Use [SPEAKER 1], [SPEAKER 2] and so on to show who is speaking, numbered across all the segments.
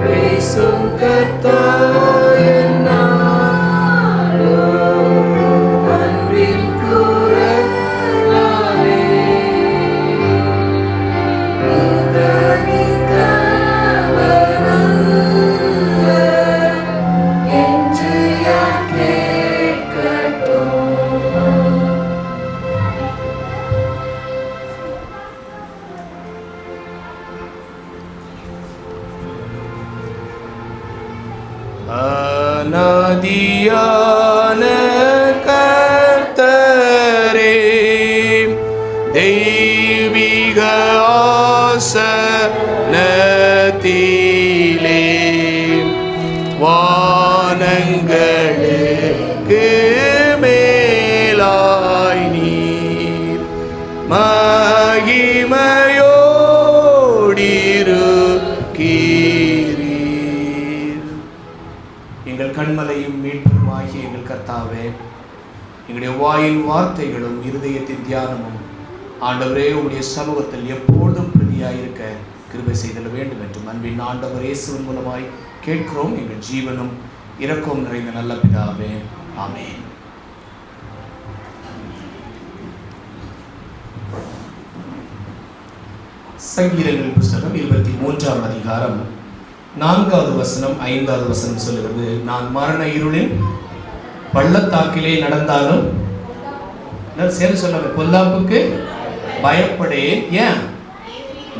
[SPEAKER 1] பேசும் கர்த்தா அநாதியான கர்த்தரே, தெய்வீக ஆசனத்திலே வானங்களுக்கு மேலாய் நீர் மகிமையோடிருக்கீரீர். எங்கள் கண்மலையும் மீட்புமாகிய எங்கள் கர்த்தாவே, எங்களுடைய வாயின் வார்த்தைகளும் இருதயத்தின் தியானமும் ஆண்டவரே உடைய சமூகத்தில் எப்பொழுதும் பிரதியாயிருக்க கிருபை செய்தல் வேண்டும் என்றும் அன்பின் ஆண்டவர் இயேசுவின் மூலமாய் கேட்கிறோம் எங்கள் ஜீவனும் இரக்கம் நிறைந்த நல்ல பிதாவே, ஆமென். சங்கீதங்கள் புஸ்தகம் 23ஆம் அதிகாரம் 4வது வசனம் 5வது வசனம் சொல்லுகிறது, நான் மரண இருளின் பள்ளத்தாக்கிலே நடந்தாலும் சேர்ந்து சொன்னாங்க, பொல்லாப்புக்கு பயப்படேன். ஏன்?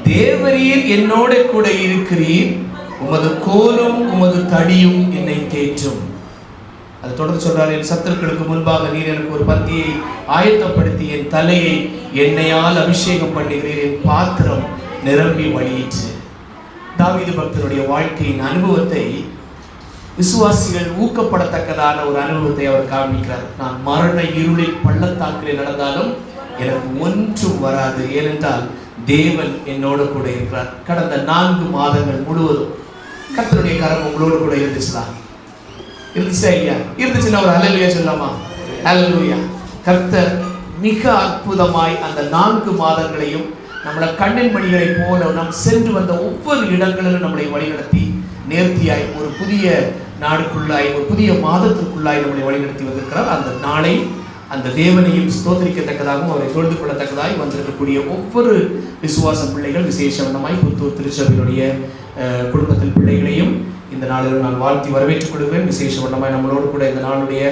[SPEAKER 1] தேவரீர் என்னோட கூட இருக்கிறீர், உமது கோலும் உமது தடியும் என்னை தேற்றும். அது தொடர்ந்து சொல்றாரு, என் சத்துருக்களுக்கு முன்பாக நீர் எனக்கு ஒரு பந்தியை ஆயத்தப்படுத்தி என் தலையை எண்ணெயால் அபிஷேகம் பண்ணுகிறீர், என் பாத்திரம் நிரம்பி வழியிற்று. தாவீது பக்தருடைய வாழ்க்கையின் அனுபவத்தை விசுவாசிகள் ஊக்கப்படத்தக்கதான ஒரு அனுபவத்தை அவர் காண்பிக்கிறார். நான் மரண இருளில் பள்ளத்தாக்கிலே நடந்தாலும் எனக்கு ஒன்றும் வராது, ஏனென்றால் தேவன் என்னோட கூட இருக்கிறார். கடந்த 4 மாதங்கள் முழுவதும் கர்த்தருடைய கரம் உங்களோடு கூட இருந்துச்சா இல்லையா? இருந்துச்சுன்னா ஒரு அல்லேலூயா சொல்லலாமா? அல்லேலூயா. கர்த்தர் மிக அற்புதமாய் அந்த 4 மாதங்களையும் நம்மளை கண்ணின் மணிகளை போல நாம் சென்று வந்த ஒவ்வொரு இடங்களிலும் நம்மளை வழிநடத்தி நேர்த்தியாய் ஒரு புதிய நாடுக்குள்ளாய் ஒரு புதிய மாதத்திற்குள்ளாய் நம்மளை வழிநடத்தி வந்திருக்கிறார். அந்த நாளை அந்த தேவனையும் ஸ்தோத்திரிக்கத்தக்கதாகவும் அவரை தொழுது கொள்ளத்தக்கதாய் வந்திருக்கக்கூடிய ஒவ்வொரு விசுவாச பிள்ளைகள், விசேஷமாய் புத்தூர் திருச்சபையினுடைய குடும்பத்தில் பிள்ளைகளையும் இந்த நாளில் நான் வாழ்த்தி வரவேற்றுக் கொள்கிறேன். விசேஷமாய் நம்மளோடு கூட இந்த நாளுடைய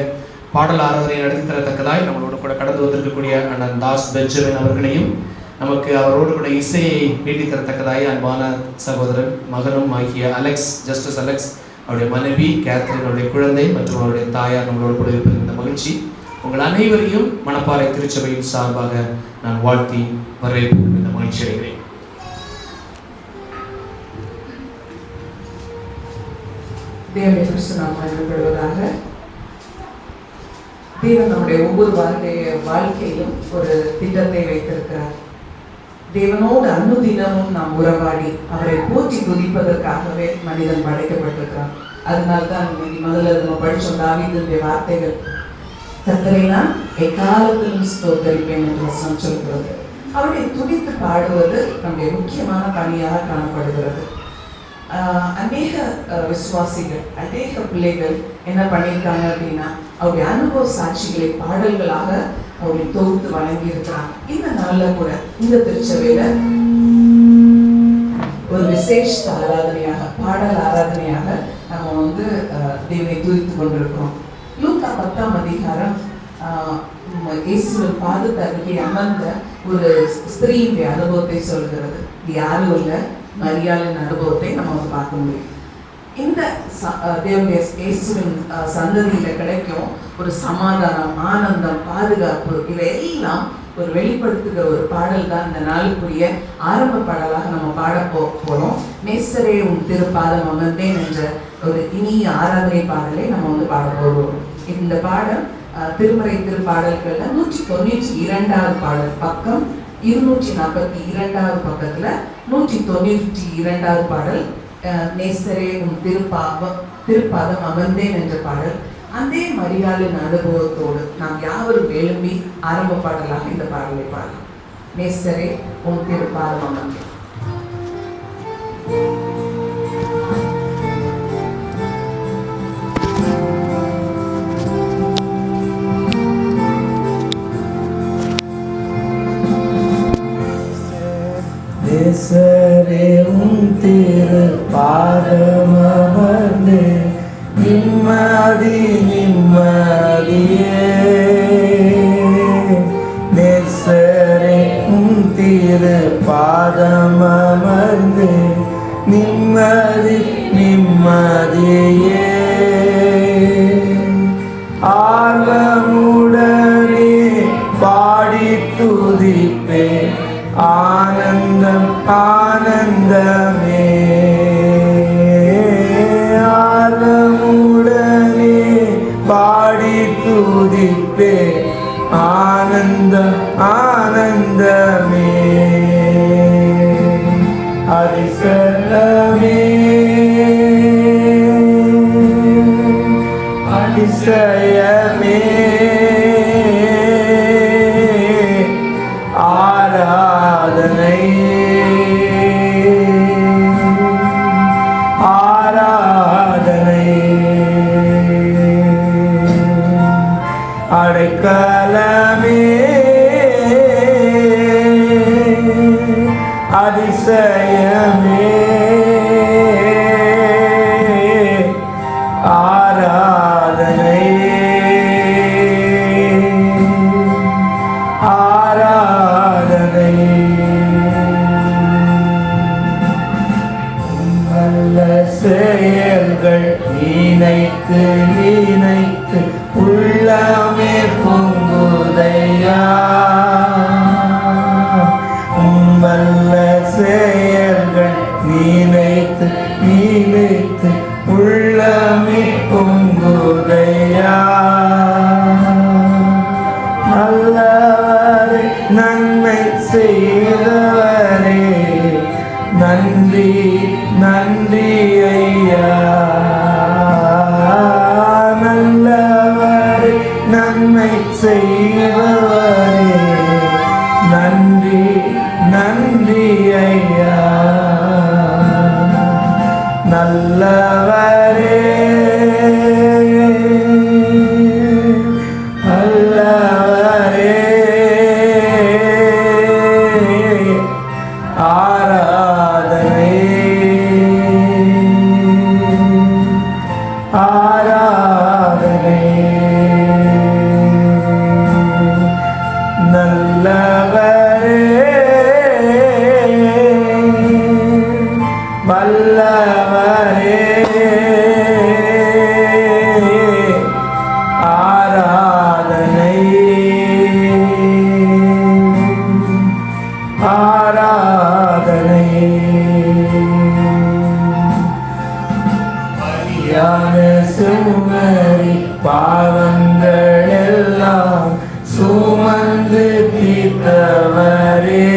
[SPEAKER 1] பாடல் ஆராதனை நடத்தி தரத்தக்கதாய் நம்மளோடு கூட கடந்து வந்திருக்கக்கூடிய அண்ணன் தாஸ் பெஞ்சமின் அவர்களையும், நமக்கு அவரோடு கூட இசையை மீட்டி தரத்தக்கதாய் அன்பான சகோதரன் மகனும் ஆகிய அலெக்ஸ், ஜஸ்டிஸ் அலெக்ஸ், அவருடைய மனைவி கேத்ரின், அவருடைய குழந்தை மற்றும் அவருடைய தாயார் நம்மளோடு கூட இருப்பது இந்த மகிழ்ச்சி. உங்கள் அனைவரையும் மணப்பாறை திருச்சபையின் சார்பாக நான் வாழ்த்தி வரவேற்பு இந்த மகிழ்ச்சி அடைகிறேன்.
[SPEAKER 2] தேவனுடைய கிறிஸ்து நாம் மகிமைப்படுவதாக. தேவன் நம்முடைய ஒவ்வொரு வாழ்க்கையிலும் ஒரு திட்டத்தை வைத்திருக்கிறார். தேவனோடு அனுதினமும் நாம் உறவாடி அவரை போற்றி துதிப்பதற்காகவே மனிதன் படைக்கப்பட்டிருக்கிறான். அதனால்தான் முதல்ல நம்ம படிச்சோம் தாவீதுடைய வார்த்தைகள், கர்த்தரை நான் எக்காலத்திலும் ஸ்தோத்தரிப்பேன் என்று வசனம் சொல்கிறது. அவருடைய துதித்து பாடுவது நம்முடைய முக்கியமான பணியாக காணப்படுகிறது. அநேக விசுவாசிகள், அநேக பிள்ளைகள் என்ன பண்ணியிருக்காங்க அப்படின்னா, அவருடைய அனுபவ சாட்சிகளை பாடல்களாக அவருடைய தொகுத்து வழங்கி இருக்கிறாங்க. இந்த நாள்ல கூட இந்த திருச்சபையில ஒரு விசேஷ ஆராதனையாக, பாடல் ஆராதனையாக நம்ம தேவனை துதித்து கொண்டிருக்கிறோம். லூக்கா 10ஆம் அதிகாரம் இயேசுவின் பாதத்தருகே அமர்ந்த ஒரு ஸ்திரீயுடைய அனுபவத்தை சொல்கிறது. யாரும் இல்லை, மரியாளின் அனுபவத்தை நம்ம பார்க்க முடியும். இந்த தேவனுடைய இயேசுவின் சந்ததியில கிடைக்கும் ஒரு சமாதானம், ஆனந்தம், பாதுகாப்பு, இவையெல்லாம் ஒரு வெளிப்படுத்துகிற ஒரு பாடல் தான் இந்த நாளுக்குரிய ஆரம்ப பாடலாக நம்ம பாட போறோம். நேசரே உன் திருப்பாதம் அமர்ந்தேன் என்ற ஒரு இனிய ஆராதனை பாடலை நம்ம பாட போகிறோம். இந்த பாடல் திருமறை திருப்பாடல்கள்ல 192வது பாடல், பக்கம் 242வது பக்கத்துல 192வது பாடல், நேசரே உன் திருப்பாதம் அமர்ந்தேன் என்ற பாடல். அதே மரியாளின் அனுபவத்தோடு நாம் யாவரும் எழும்பி ஆரம்ப பாடலாக இந்த பாடலை பாடலாம். நேசரே உன் திருப்பாதம் அமர்ந்தேன்.
[SPEAKER 3] நேசரே உம் திரு பாதமர்ந்து நிம்மதி நிம்மதியே. நேசரே உம் திரு பாதமர்ந்து நிம்மதி நிம்மதியே. ஆர்வமுடனே பாடி துதிப்பே ஆனந்தம் ஆனந்தமே. ஆர்வமுடனே பாடி துதிப்பே ஆனந்தம் ஆனந்தமே. அதிசயமே அதிசயமே ஆராதனை ஆராதனை. அடைக்கலமே அதிசயமே ஆராதனை ஆராதனை. நல்ல செயல்கள் நினைத்து நினைத்து உள்ளமே பொங்குதையா. நல்ல செயல்கள் நினைத்து நினைத்து உள்ளமே பொங்குதையா. நல்லவரே நன்மை செய்தவரே நன்றி நன்றி ஐயா. நல்லவரே நன்மை செய்தவரே நன்றி நன்றி ஐயா. நல்லவரே நல்லவரே ஆராதனை ஆராதனை. நல்லவரே வல்லவரே ஆராதனை ஆராதனை. பலியான சுமரி பாவங்கள் எல்லாம் சுமந்து தீர்த்தவரே.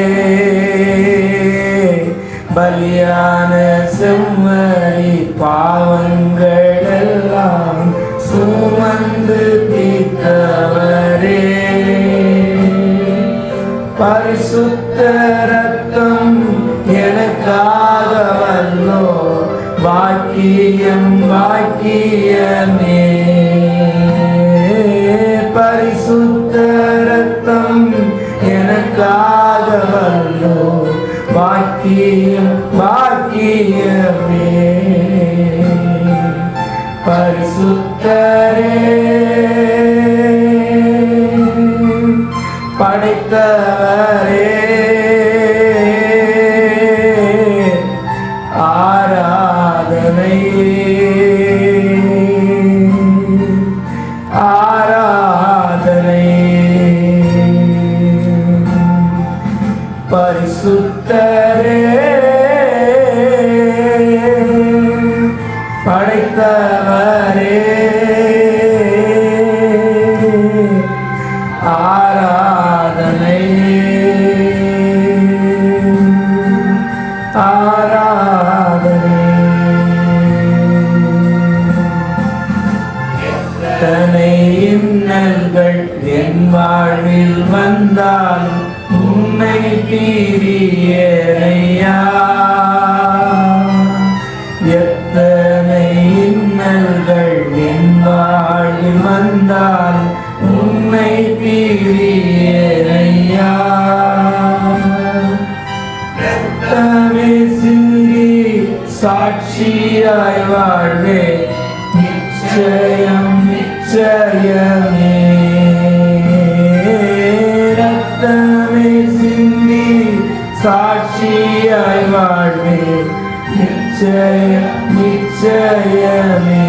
[SPEAKER 3] பலியான செம்மறி பாவங்கள் எல்லாம் சுமந்து தீர்த்தவரே. பரிசுத்த ரத்தம் எனக்காக வல்லோ பாக்கியம் பாக்கியமே. பரிசுத்த ரத்தம் எனக்காக வல்லோ பாக்கியம் பாக்கியமே. பரிசுத்தரே படைத்தவரே ஆராதனை ஆராதனை. பரிசுத்தரே படைத்தவரே ஆராதனை ஆராதனை. எத்தனை இன்னல்கள் என் வாழ்வில் வந்தாலும் உன்னை பிரியேனையா. எத்தனை இன்னல்கள் சாட்சியாய் வாழ்வே நிச்சயம் நிச்சயமே. ரத்தமே சிந்தி சாட்சியாய் வாழ்வே நிச்சயம் நிச்சயமே.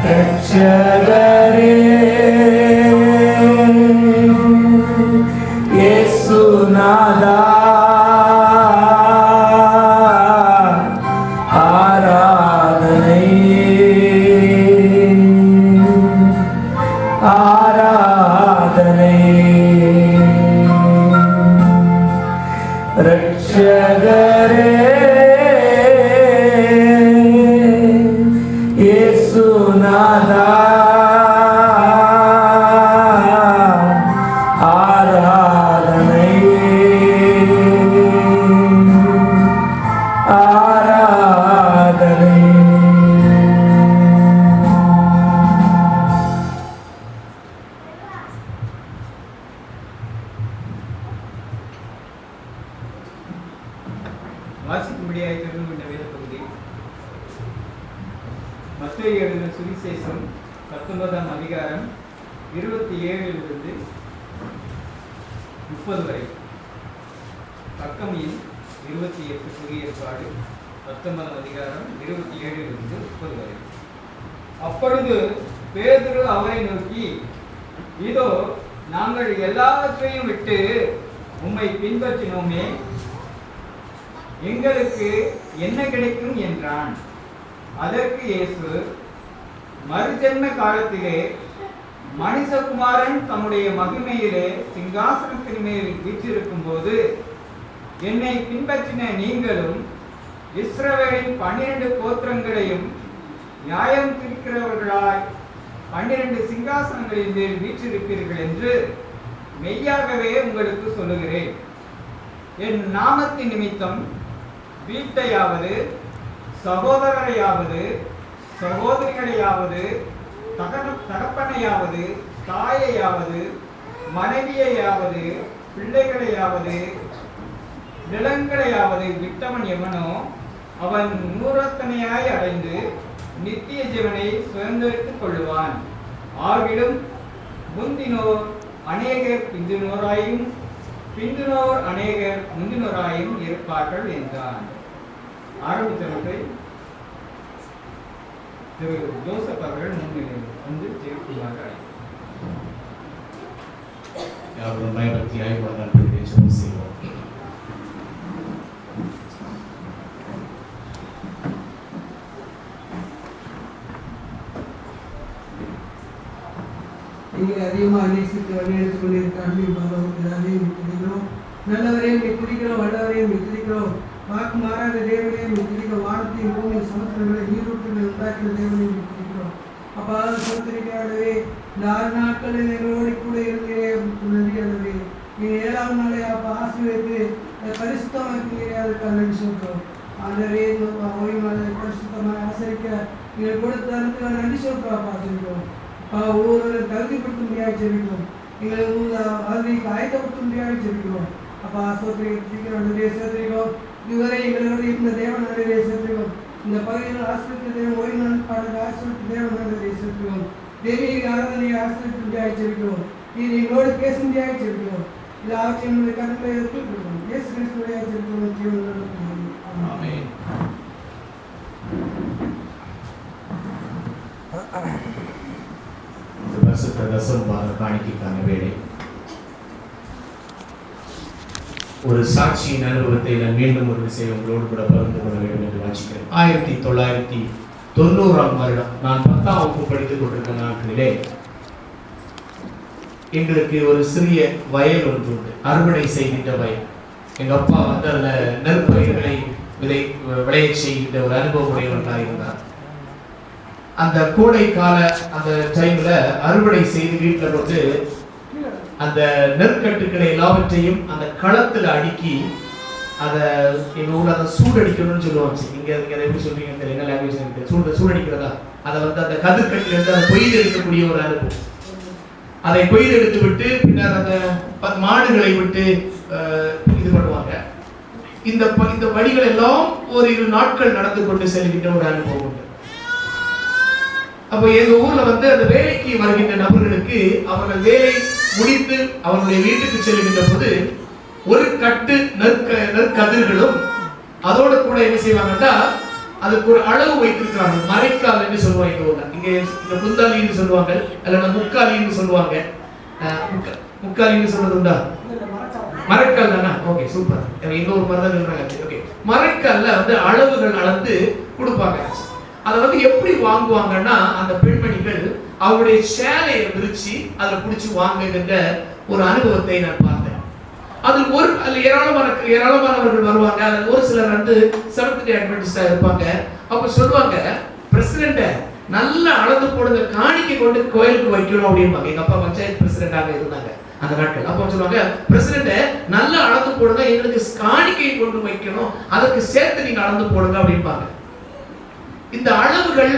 [SPEAKER 3] ரட்சகரே இயேசுநாதா ஆராதனை ஆராதனை. ரட்சகரே இயேசுநாதா ஆராதனை ஆராதனை.
[SPEAKER 4] வாசிக்கும்படியாக தெரிந்து கொண்ட வேத பகுதி மத்தேயு எழுதின சுவிசேஷம் 19ஆம் அதிகாரம் 27 30 வரை. பக்கம் 28 புதிய ஏற்பாடு 19ஆம் அதிகாரம் 27 30 வரை. அப்பொழுது பேதுரு அவரை நோக்கி, இதோ நாங்கள் எல்லாவற்றையும் விட்டு உம்மை பின்பற்றினோமே, எங்களுக்கு என்ன கிடைக்கும் என்றான். அதற்கு இயேசு, மறுஜென்ம காலத்திலே மனுஷகுமாரன் தம்முடைய மகிமையிலே சிங்காசனத்தின் மேல் வீற்றிருக்கும் போது என்னை பின்பற்றின நீங்களும் இஸ்ரவேலின் 12 கோத்திரங்களையும் நியாயம் தீர்க்கிறவர்களாய் 12 சிங்காசனங்களின் மேல் வீற்றிருப்பீர்கள் என்று மெய்யாகவே உங்களுக்கு சொல்லுகிறேன். என் நாமத்தின் நிமித்தம் வீட்டையாவது சகோதரரையாவது சகோதரிகளையாவது தகப்பனையாவது தாயையாவது மனைவியையாவது பிள்ளைகளையாவது நிலங்களையாவது விட்டவன் எவனோ அவன் நூறத்தனையாய் அடைந்து நித்திய ஜீவனை சுதந்திரித்துக் கொள்ளுவான். ஆகிலும் முந்தினோர் அநேகர் பிந்தினோராயும் பிந்தினோர் அநேகர் முந்தினோராயும் இருப்பார்கள் என்றான். ஆரம்பித்தவர்கள் திரு ஜோசப் அவர்கள் முன்னிலையில் வந்து ஜெயிக்குமாறு
[SPEAKER 1] யாரும் பயபக்தியாய் வாழ்நாள் ஜெபம் செய்வோம்.
[SPEAKER 5] எங்களை அதிகமாக நேசித்து வழிநடத்திக் கொண்டிருக்க அன்பின் பாபாவையும் துதிக்கிறோம். நல்லவரையும் துதிக்கிறோம், வல்லவரையும் துதிக்கிறோம். வாக்கு மாறாத தேவனையும் துதிக்கிறோம். வானத்தையும் பூமியின் சமுத்திரங்களை நீரூற்றுகளை உண்டாக்கிற தேவனையும் துதிக்கிறோம். அப்பா சமுத்திரிக்காகவே இந்த 6 நாட்களில் எங்களோடு கூட இருந்தே நன்றியாகவே நீ 7ஆம் நாளை அப்பா ஆசீர்வதித்து பரிசுத்தமாக அதற்காக நன்றி சொல்கிறோம். ஆண்டவரே ஓய்வு நாளை பரிசுத்தமாக ஆசரிக்க நீங்கள் கொடுத்த அதுக்காக நன்றி சொல்கிறோம். அப்பா சொல்கிறோம். ஒவ்வொருவரும் தகுதிப்படுத்த முடியாது ஜெபிக்கிறோம். எங்களை அதுக்கு ஆயத்தப்படுத்த முடியாது ஜெபிக்கிறோம். அப்பா சோத்திரிக்கிறோம். இதுவரை எங்களோடு இருந்த தேவன் நடுவே சேர்த்துக்கிறோம். இந்த பகுதியில் ஆசிரியத்த தேவன் ஓய்வு நாள் பாடல் ஆசிரியத்த தேவன் நடுவே சேர்த்துக்கிறோம். தேவியை ஆராதனையை ஆசிரியத்த முடியாது ஜெபிக்கிறோம். இது எங்களோடு பேச முடியாது ஜெபிக்கிறோம். இது ஆட்சி எங்களுடைய கருத்தை எடுத்துக்கிறோம். இயேசு கிறிஸ்துடைய ஜெபிக்கிறோம். ஜீவன்
[SPEAKER 1] ஆமென். காணிக்கைக்கான வேலை ஒரு சாட்சியின் அனுபவத்தை நான் மீண்டும் ஒரு விஷயம் உங்களோடு கூட பகிர்ந்து கொள்ள வேண்டும் என்று வாசிக்கிறேன். 1990ஆம் வருடம் நான் 10ஆம் வகுப்பு படித்துக் கொண்டிருக்கிற நாட்களிலே எங்களுக்கு ஒரு சிறிய வயல் ஒன்று உண்டு, அறுவடை செய்கின்ற வயல். எங்க அப்பா வந்து அதுல நெற்பயிர்களை விளைய செய்கின்ற ஒரு அனுபவம் உடையவர்களாக இருந்தார். அந்த கோடை கால அந்த டைம்ல அறுவடை செய்து வீட்டில் போட்டு அந்த நெற்கட்டுக்களை எல்லாவற்றையும் அந்த களத்துல அடுக்கி அதை எங்க ஊர்ல அதை சூடடிக்கணும்னு சொல்லுவாங்க. இங்க எப்படி சொல்றீங்க என்ன லாங்குவேஜ் இருக்கு, சூடடிக்கிறதா, அதை வந்து அந்த கதிர்கட்டில இருந்து அதை பொய்து எடுக்கக்கூடிய ஒரு அனுபவம். அதை பொய்து எடுத்து விட்டு பின்னர் அந்த மாடுகளை விட்டு இது பண்ணுவாங்க. இந்த வழிகள் எல்லாம் ஓரிரு நாட்கள் நடந்து கொண்டு செல்கின்ற ஒரு அனுபவம் உண்டு. அப்போ எங்க ஊர்ல வந்து அந்த வேலைக்கு வருகின்ற நபர்களுக்கு அவர்கள் வேலை முடித்து அவர்களுடைய வீட்டுக்கு செல்கின்ற போது ஒரு கட்டு நெற்கதிர்களும் அதோட கூட என்ன செய்வாங்கன்னா அதுக்கு ஒரு அளவு வைத்திருக்கிறாங்க. மரைக்கால் என்று சொல்லுவாங்க எங்க ஊர்ல. இங்க குந்தாலின்னு சொல்லுவாங்க, அல்லது முக்காலின்னு சொல்லுவாங்க. முக்காலின்னு சொல்றது உண்டா? மரக்கால் தானே? Okay, super. எங்க ஒரு மரம் இருக்கிறாங்க. ஓகே, மரக்கால்ல வந்து அளவுகள் அளந்து கொடுப்பாங்க. அதை வந்து எப்படி வாங்குவாங்கன்னா அந்த பெண்மணிகள் அவருடைய சேலையை விரிச்சு அதை பிடிச்சி வாங்குகின்ற ஒரு அனுபவத்தை நான் பார்த்தேன். அதில் ஏராளமானவர்கள் வருவாங்க. அதில் ஒரு சிலர் வந்து செவன்த் டே அட்வென்டிஸ்டா இருப்பாங்க. அப்ப சொல்லுவாங்க, பிரசிடென்ட நல்ல அளந்து போடுங்க, காணிக்கை கொண்டு கோயிலுக்கு வைக்கணும் அப்படின்பாங்க. எங்க அப்பா பஞ்சாயத்து பிரசிடென்டாக இருந்தாங்க அந்த நாட்கள். அப்ப சொல்லுவாங்க, பிரசிடென்ட நல்ல அளந்து போடுங்க, எங்களுக்கு காணிக்கை கொண்டு வைக்கணும், அதற்கு சேர்த்து நீங்க அளந்து போடுங்க அப்படின்பாங்க. இந்த அளவுகள்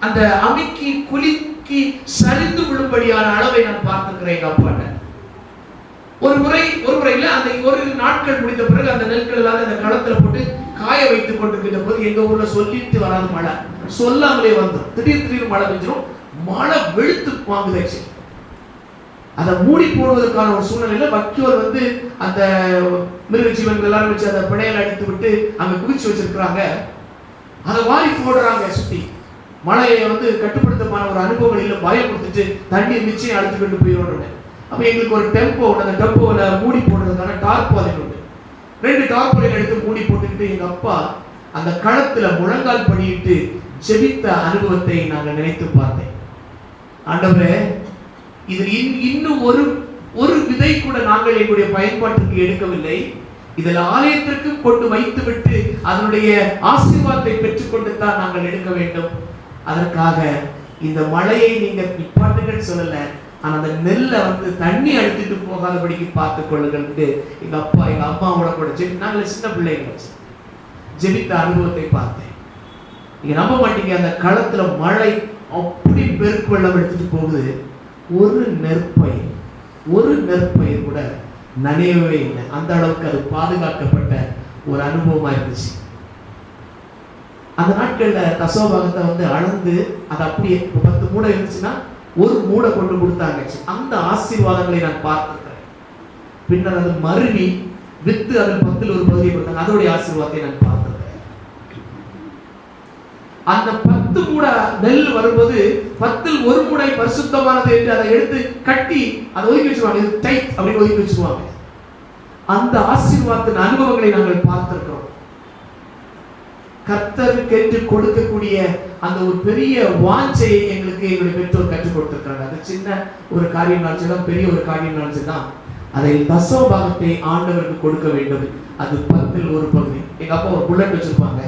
[SPEAKER 1] அந்த அமைக்கி குலுக்கி சரிந்து விழும்படியான அளவை நான் பார்த்திருக்கிறேன் எங்க அப்பாட்ட. ஒரு முறையில அந்த ஒரு நாட்கள் முடிந்த பிறகு அந்த நெற்கள் எல்லாம் அந்த களத்துல போட்டு காய வைத்துக் கொண்டிருக்கின்ற போது எங்க ஊர்ல சொல்லிட்டு வராது மழை, சொல்லாமலே வந்துடும். திடீர்னு மழை பெஞ்சிடும். மழை வெளுத்து வாங்குதாச்சு. அதை மூடி போடுவதற்கான ஒரு சூழ்நிலையில வக்கியோர் வந்து அந்த மிருக ஜீவன்கள் எல்லாரும் வச்சு அதை பிணையில அடித்து விட்டு அங்க குவிச்சு வச்சிருக்கிறாங்க. அதை வாரி போடுறாங்க சுத்தி. மழையை வந்து கட்டுப்படுத்தமான ஒரு அனுபவங்களில் பயம் கொடுத்துட்டு தண்ணீர் நிச்சயம் அழுத்து கொண்டு போயிடும். அப்ப எங்களுக்கு ஒரு டெம்போ, அந்த டெம்போல மூடி போடுறதுக்கான டார்பாலின் உண்டு. 2 டார்பாலின் எடுத்து மூடி போட்டுக்கிட்டு எங்க அப்பா அந்த களத்துல முழங்கால் படியிட்டு ஜெபித்த அனுபவத்தை நாங்கள் நினைத்து பார்த்தேன். ஆண்டவரே, இதில் இன்னும் ஒரு விதை கூட நாங்கள் எங்களுடைய பயன்பாட்டிற்கு எடுக்கவில்லை. இதில் ஆலயத்திற்கு கொண்டு வைத்து விட்டு அதனுடைய ஆசீர்வாதத்தை பெற்றுக்கொண்டு தான் நாங்கள் எடுக்க வேண்டும். அதற்காக இந்த மழையை நீங்க நிப்பாட்டுகள் சொல்லல, ஆனா அந்த நெல்லை வந்து தண்ணி அடித்துட்டு போகாதபடிக்கு பார்த்துக் கொள்ளுங்கள். எங்க அப்பா எங்க அம்மாவோட கூட நாங்கள் சின்ன பிள்ளைங்க வச்சு ஜெபித்த அனுபவத்தை பார்த்தேன். நீங்க நம்ப மாட்டீங்க, அந்த களத்துல மழை அப்படி பெருக்கு வெள்ளம் எடுத்துட்டு போகுது. ஒரு நெற்பயிர் கூட நனையவே இல்லை. அந்த அளவுக்கு அது பாதுகாக்கப்பட்ட ஒரு அனுபவமா இருந்துச்சு. அந்த நாட்கள்ல தசோபாகத்தை வந்து அளந்து அதை அப்படியே 10 மூடை இருந்துச்சுன்னா ஒரு மூடை கொண்டு கொடுத்தாங்க. அந்த ஆசீர்வாதங்களை நான் பார்த்திருக்கிறேன். பின்னர் அது மருவி வித்து அதில் 10ல் ஒரு பகுதியை கொடுத்தாங்க. அதோடைய ஆசீர்வாதத்தை நான் பார்த்திருக்கிறேன். அந்த 10 மூடை நெல் வரும்போது 10ல் ஒரு மூடை பரிசுத்தமானது என்று அதை எடுத்து கட்டி அதை ஒதுக்கி வச்சிருவாங்க. இது டைட் அப்படின்னு ஒதுக்கி வச்சிருவாங்க. அந்த ஆசீர்வாதத்தின் அனுபவங்களை நாங்கள் பார்த்திருக்கிறோம். கர்த்தருக்கு கொடுக்கக்கூடிய அந்த ஒரு பெரிய வாஞ்சையை எங்களுக்கு எங்களுடைய பெற்றோர் கற்றுக் கொடுத்திருக்கிறாங்க. அது சின்ன ஒரு காரியம் நினைச்சுதான், பெரிய ஒரு காரியம் நினைச்சுதான் அதை தசோபாகத்தை ஆண்டவருக்கு கொடுக்க வேண்டும். அது 10ல் ஒரு பகுதி. எங்க அப்பா ஒரு புல்லட் வச்சிருப்பாங்க.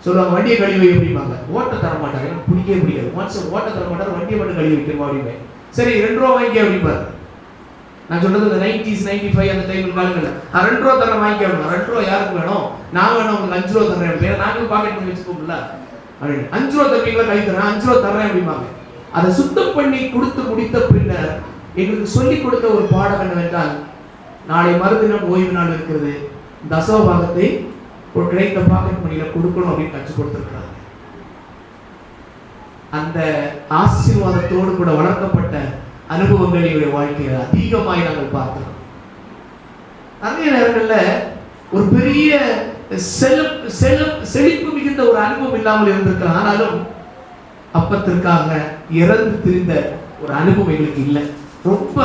[SPEAKER 1] சொல்லுவாங்க, வண்டியை கழுவி அப்படிம்பாங்க. ஓட்ட தர மாட்டாங்க, எனக்கு பிடிக்கவே பிடிக்காது. ஓட்ட தர மாட்டார், வண்டியை மட்டும் கழுவி வைக்கணும் அப்படிமே. சரி 2 ரூபா வாங்கிக்க அப்படிம்பாரு. நான் சொல்றது இந்த 90s 95 அந்த டைம் காலங்கள்ல 2 ரூபா தர வாங்கிக்க. 2 ரூபா யாருக்கு வேணும்? நான் வேணும், உங்களுக்கு 5 ரூபா தர்றேன். நாங்களும் பாக்கெட் பண்ணி வச்சுக்கோம்ல அப்படின்னு. 5 ரூபா தருவீங்களா? கை தரேன். 5 ரூபா தர்றேன் அப்படிம்பாங்க. அதை சுத்தம் பண்ணி கொடுத்து முடித்த பின்னர் எங்களுக்கு சொல்லிக் கொடுத்த ஒரு பாடம் என்னவென்றால், நாளை மறுதினம் ஓய்வு நாள் இருக்கிறது, தசோபாகத்தை ஒரு கிடைத்த பாக்கெட் மணியில கொடுக்கணும் அப்படின்னு கற்றுக் கொடுத்திருக்கிறாங்க. அந்த ஆசீர்வாதத்தோடு கூட வளர்க்கப்பட்ட அனுபவங்கள் என்னுடைய வாழ்க்கையில அதிகமாய் நாங்கள் பார்த்தோம். நிறைய நேரங்கள்ல ஒரு பெரிய செழிப்பு மிகுந்த ஒரு அனுபவம் இல்லாமல் இருந்திருக்கலாம். ஆனாலும் அப்பத்திற்காக இறந்து திரிந்த ஒரு அனுபவம் எங்களுக்கு இல்லை. ரொம்ப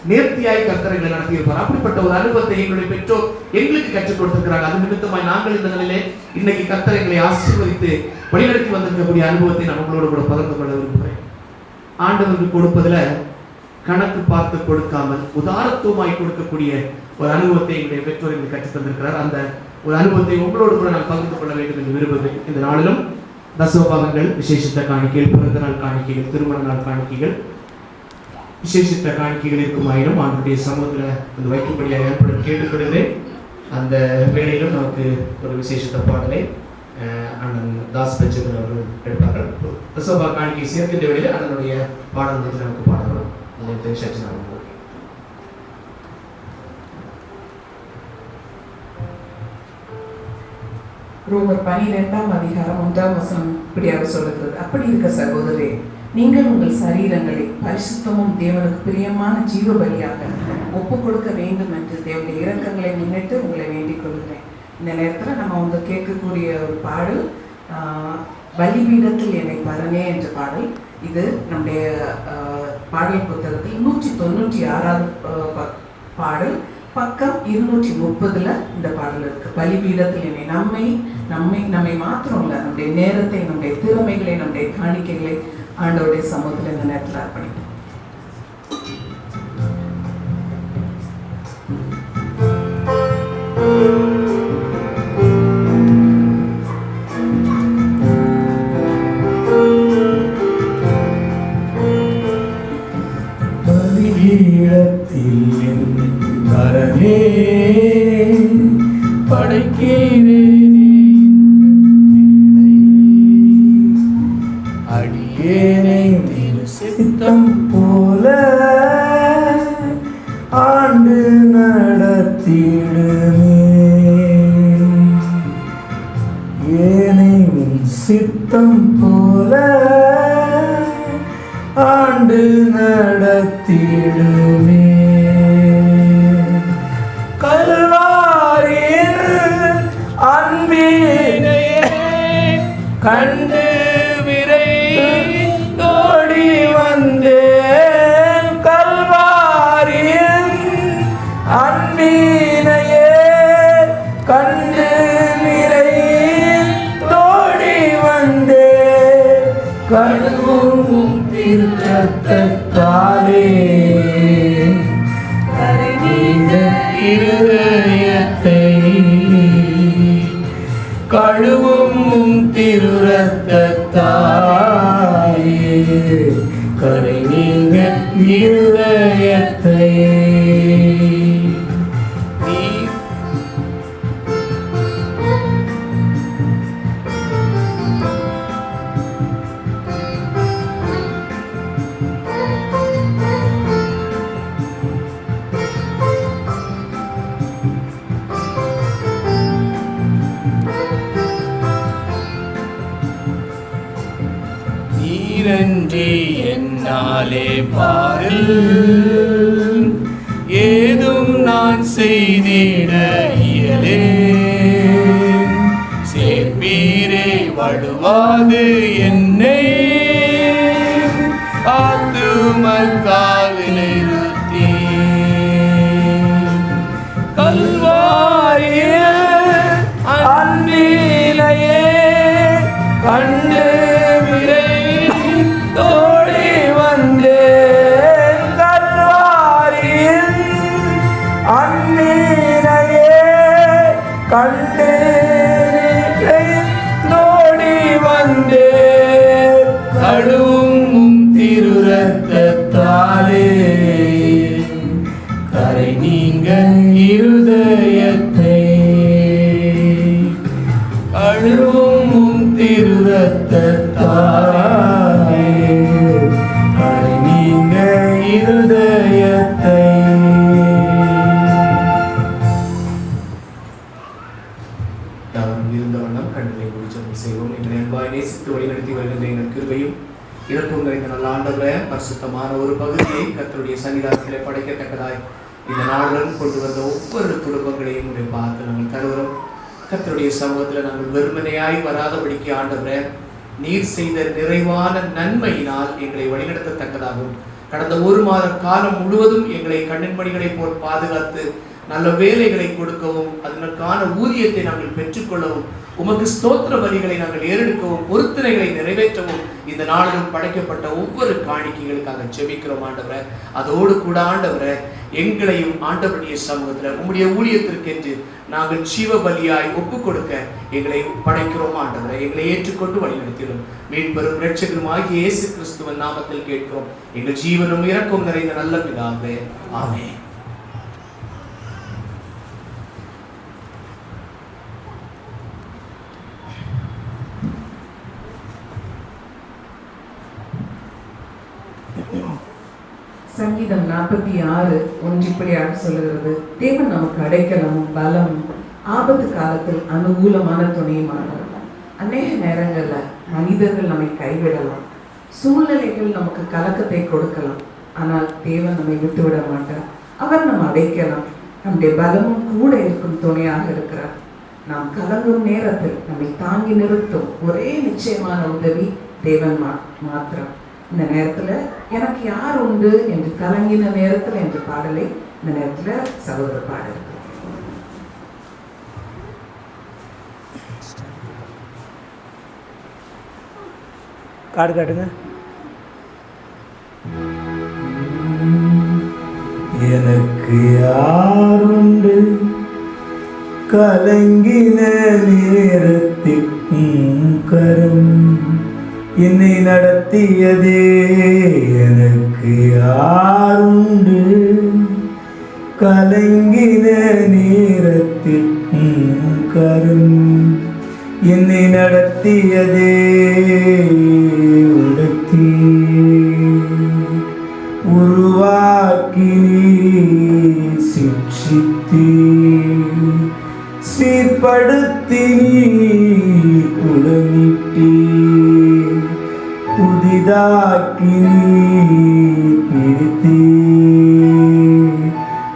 [SPEAKER 1] நேர்த்தியாய் கர்த்தரை நடத்தியிருப்பார். அப்படிப்பட்ட ஒரு அனுபவத்தை எங்களுடைய பெற்றோர் எங்களுக்கு கற்றுக் கொடுத்திருக்கிறாங்க. அது நிமித்தமாய் நாங்கள் இந்த நிலையிலே இன்னைக்கு கர்த்தர் எங்களை ஆசீர்வதித்து வழிநடத்தி வந்திருக்கக்கூடிய அனுபவத்தை நான் உங்களோடு கூட பகிர்ந்து கொள்ள விரும்புகிறேன். ஆண்டவருக்கு கொடுப்பதுல கணக்கு பார்த்து கொடுக்காமல் உதாரத்துவமாய் கொடுக்கக்கூடிய ஒரு அனுபவத்தை எங்களுடைய பெற்றோர் எங்களுக்கு கற்றுத் தந்திருக்கிறார். அந்த ஒரு அனுபவத்தை உங்களோடு கூட நான் பகிர்ந்து கொள்ள வேண்டும் என்று விரும்புகிறேன். இந்த நாளிலும் தசோபாகங்கள், விசேஷித்த காணிக்கைகள், பிறந்த நாள் காணிக்கைகள், திருமண நாள் காணிக்கைகள், விசேஷித்த காணிக்கைகள் இருக்குமாயினும் ஆண்டுடைய சமூகத்தில் அந்த வைக்கும்படியாக ஏற்பட கேட்டுக்கொள்கிறேன். அந்த வேளையிலும் நமக்கு ஒரு விசேஷித்த பாடலை அண்ணன் தாஸ் பெச்சகன் அவர்கள் எடுப்பார்கள். தசோபா காணிக்கை சேர்க்கின்ற வேளையில் அண்ணனுடைய பாடல் நமக்கு பாடப்படும். அந்த தெரிவிச்சு நான்
[SPEAKER 2] ரோமர் 12ஆம் அதிகாரம் 1ஆம் வசனம் இப்படியாக சொல்லுகிறது, அப்படி இருக்க சகோதரரே, நீங்கள் உங்கள் சரீரங்களை பரிசுத்தமும் தேவனுக்கு பிரியமான ஜீவ பலியாக ஒப்பு கொடுக்க வேண்டும் என்று தேவனுடைய இரக்கங்களை முன்னிட்டு உங்களை வேண்டிக் கொள்கிறேன். இந்த நேரத்தில் நம்ம வந்து கேட்கக்கூடிய ஒரு பாடல் பலிபீடத்தில் என்னை பரனே என்ற பாடல். இது நம்முடைய பாடல் புத்தகத்தில் 196வது பாடல், பக்கம் 230 இந்த பாடல் இருக்கு. பலிபீடத்தில் என்னை நம்மை மாத்திரம் இல்லை, நம்முடைய நேரத்தை, நம்முடைய திறமைகளை, நம்முடைய காணிக்கைகளை ஆண்டவருடைய சமூகத்தில் இந்த நேரத்தில் அர்ப்பணிப்போம்.
[SPEAKER 3] அடியேனை சித்தம் போல ஆண்டு நடத்திடுமே, ஏனை சித்தம் போல ஆண்டு நடத்திடுமே. கல்வாரியில் அன்பினையே கண்டு விரைந்தோடி வந்தேன், கல்வாரியில் அன்பினையே கண்டு விரைந்தோடி வந்தேன், கழுவும் திருத்தத்தாலே இருதயத்தை கழுவும் திருரத்தத்தாலே கரை நீங்க இருதயத்தை. நீரன்றி என்னாலே பாரில் ஏதும் நான் செய்திட இயலே, சேர்ப்பீரே வடுவாது என்னை ஆத்துமக்காக நிறுத்தி, கல்வாரியில் அன்பினையே கண்டு தோழி வந்தேன், கல்வாரியில் அன்பினையே கண்டு தோழி வந்தேன், கழுவும் திருரத்தத்தாலே கரை நீங்க இருதயத்தை, கழுவும் திருரத்தத்தாலே கரை நீங்க இருதயத்தை.
[SPEAKER 1] யாரும் இருந்த வண்ணம் கண்களை முடிச்சம் செய்வோம். எங்களை அன்பாய் நேசித்து வழிநடத்தி வருகின்ற எங்கள் கிருபையும் இறப்பும் நிறைந்த நல்ல ஆண்டவரே, பரிசுத்தமான ஒரு பகுதியை கர்த்தருடைய சன்னிதானத்திலே படைக்கத்தக்கதாய் இந்த நாளுடன் கொண்டு வந்த ஒவ்வொரு குடும்பங்களையும் உடைய பார்த்து நாங்கள் தருகிறோம். கர்த்தருடைய சமூகத்தில் நாங்கள் வெறுமனையாய் வராதபடிக்கு ஆண்டவரே, நீர் செய்த நிறைவான நன்மையினால் எங்களை வழிநடத்தத்தக்கதாகவும் கடந்த ஒரு மாத காலம் முழுவதும் எங்களை கண்ணின்மணிகளை போல் பாதுகாத்து நல்ல வேலைகளை கொடுக்கவும் அதற்கான ஊதியத்தை நாங்கள் பெற்றுக்கொள்ளவும் உமக்கு ஸ்தோத்திர பலிகளை நாங்கள் ஏறெடுக்கவும் பொருத்தனைகளை நிறைவேற்றவும் இந்த நாளிலும் படைக்கப்பட்ட ஒவ்வொரு காணிக்கைகளுக்காக ஜெபிக்கிறோம் ஆண்டவரே. அதோடு கூட ஆண்டவரே, எங்களையும் ஆண்டவருடைய சமூகத்தில் உம்முடைய ஊழியத்திற்கென்று நாங்கள் ஜீவ பலியாய் ஒப்பு கொடுக்க எங்களை படைக்கிறோம் ஆண்டவரே. எங்களை ஏற்றுக்கொண்டு வழிநடத்திடும் மீட்பெரும் இரட்சகருமாகிய இயேசு கிறிஸ்துவின் நாமத்தில் கேட்கிறோம் எங்கள் ஜீவனும் இரக்கம் நிறைந்த நல்ல பிதாவே, ஆமென்.
[SPEAKER 2] சங்கீதம் 46:1 இப்படியாக சொல்லுகிறது, தேவன் நமக்கு அடைக்கலமும் பலமும் ஆபத்து காலத்தில் அனுகூலமான துணையுமானவர். அநேக நேரங்களில் மனிதர்கள் நம்மை கைவிடலாம், சூழ்நிலைகள் நமக்கு கலக்கத்தை கொடுக்கலாம். ஆனால் தேவன் நம்மை விட்டுவிட மாட்டார். அவர் நம்ம அடைக்கலாம். நம்முடைய பலமும் கூட இருக்கும் துணையாக இருக்கிறார். நாம் கலங்கும் நேரத்தில் நம்மை தாங்கி நிறுத்தும் ஒரே நிச்சயமான உதவி தேவன் மாத்திரம். இந்த நேரத்தில் எனக்கு யார் உண்டு என்று கலங்கின நேரத்தில் என்ற பாடலை இந்த நேரத்தில் சகோதர பாடல்.
[SPEAKER 3] காடு காட்டுங்க. எனக்கு யாருண்டு கலங்கின நேரத்தில் கரம் என்னை நடத்தியதே. எனக்கு யாருண்டு கலங்கின நேரத்தில் கரம் என்னை நடத்தியதே. உடத்தி உருவாக்கி சிக்ஷித்தி சீர்படுத்தி புடமிட்டி புதிதாக்கி பிரித்தி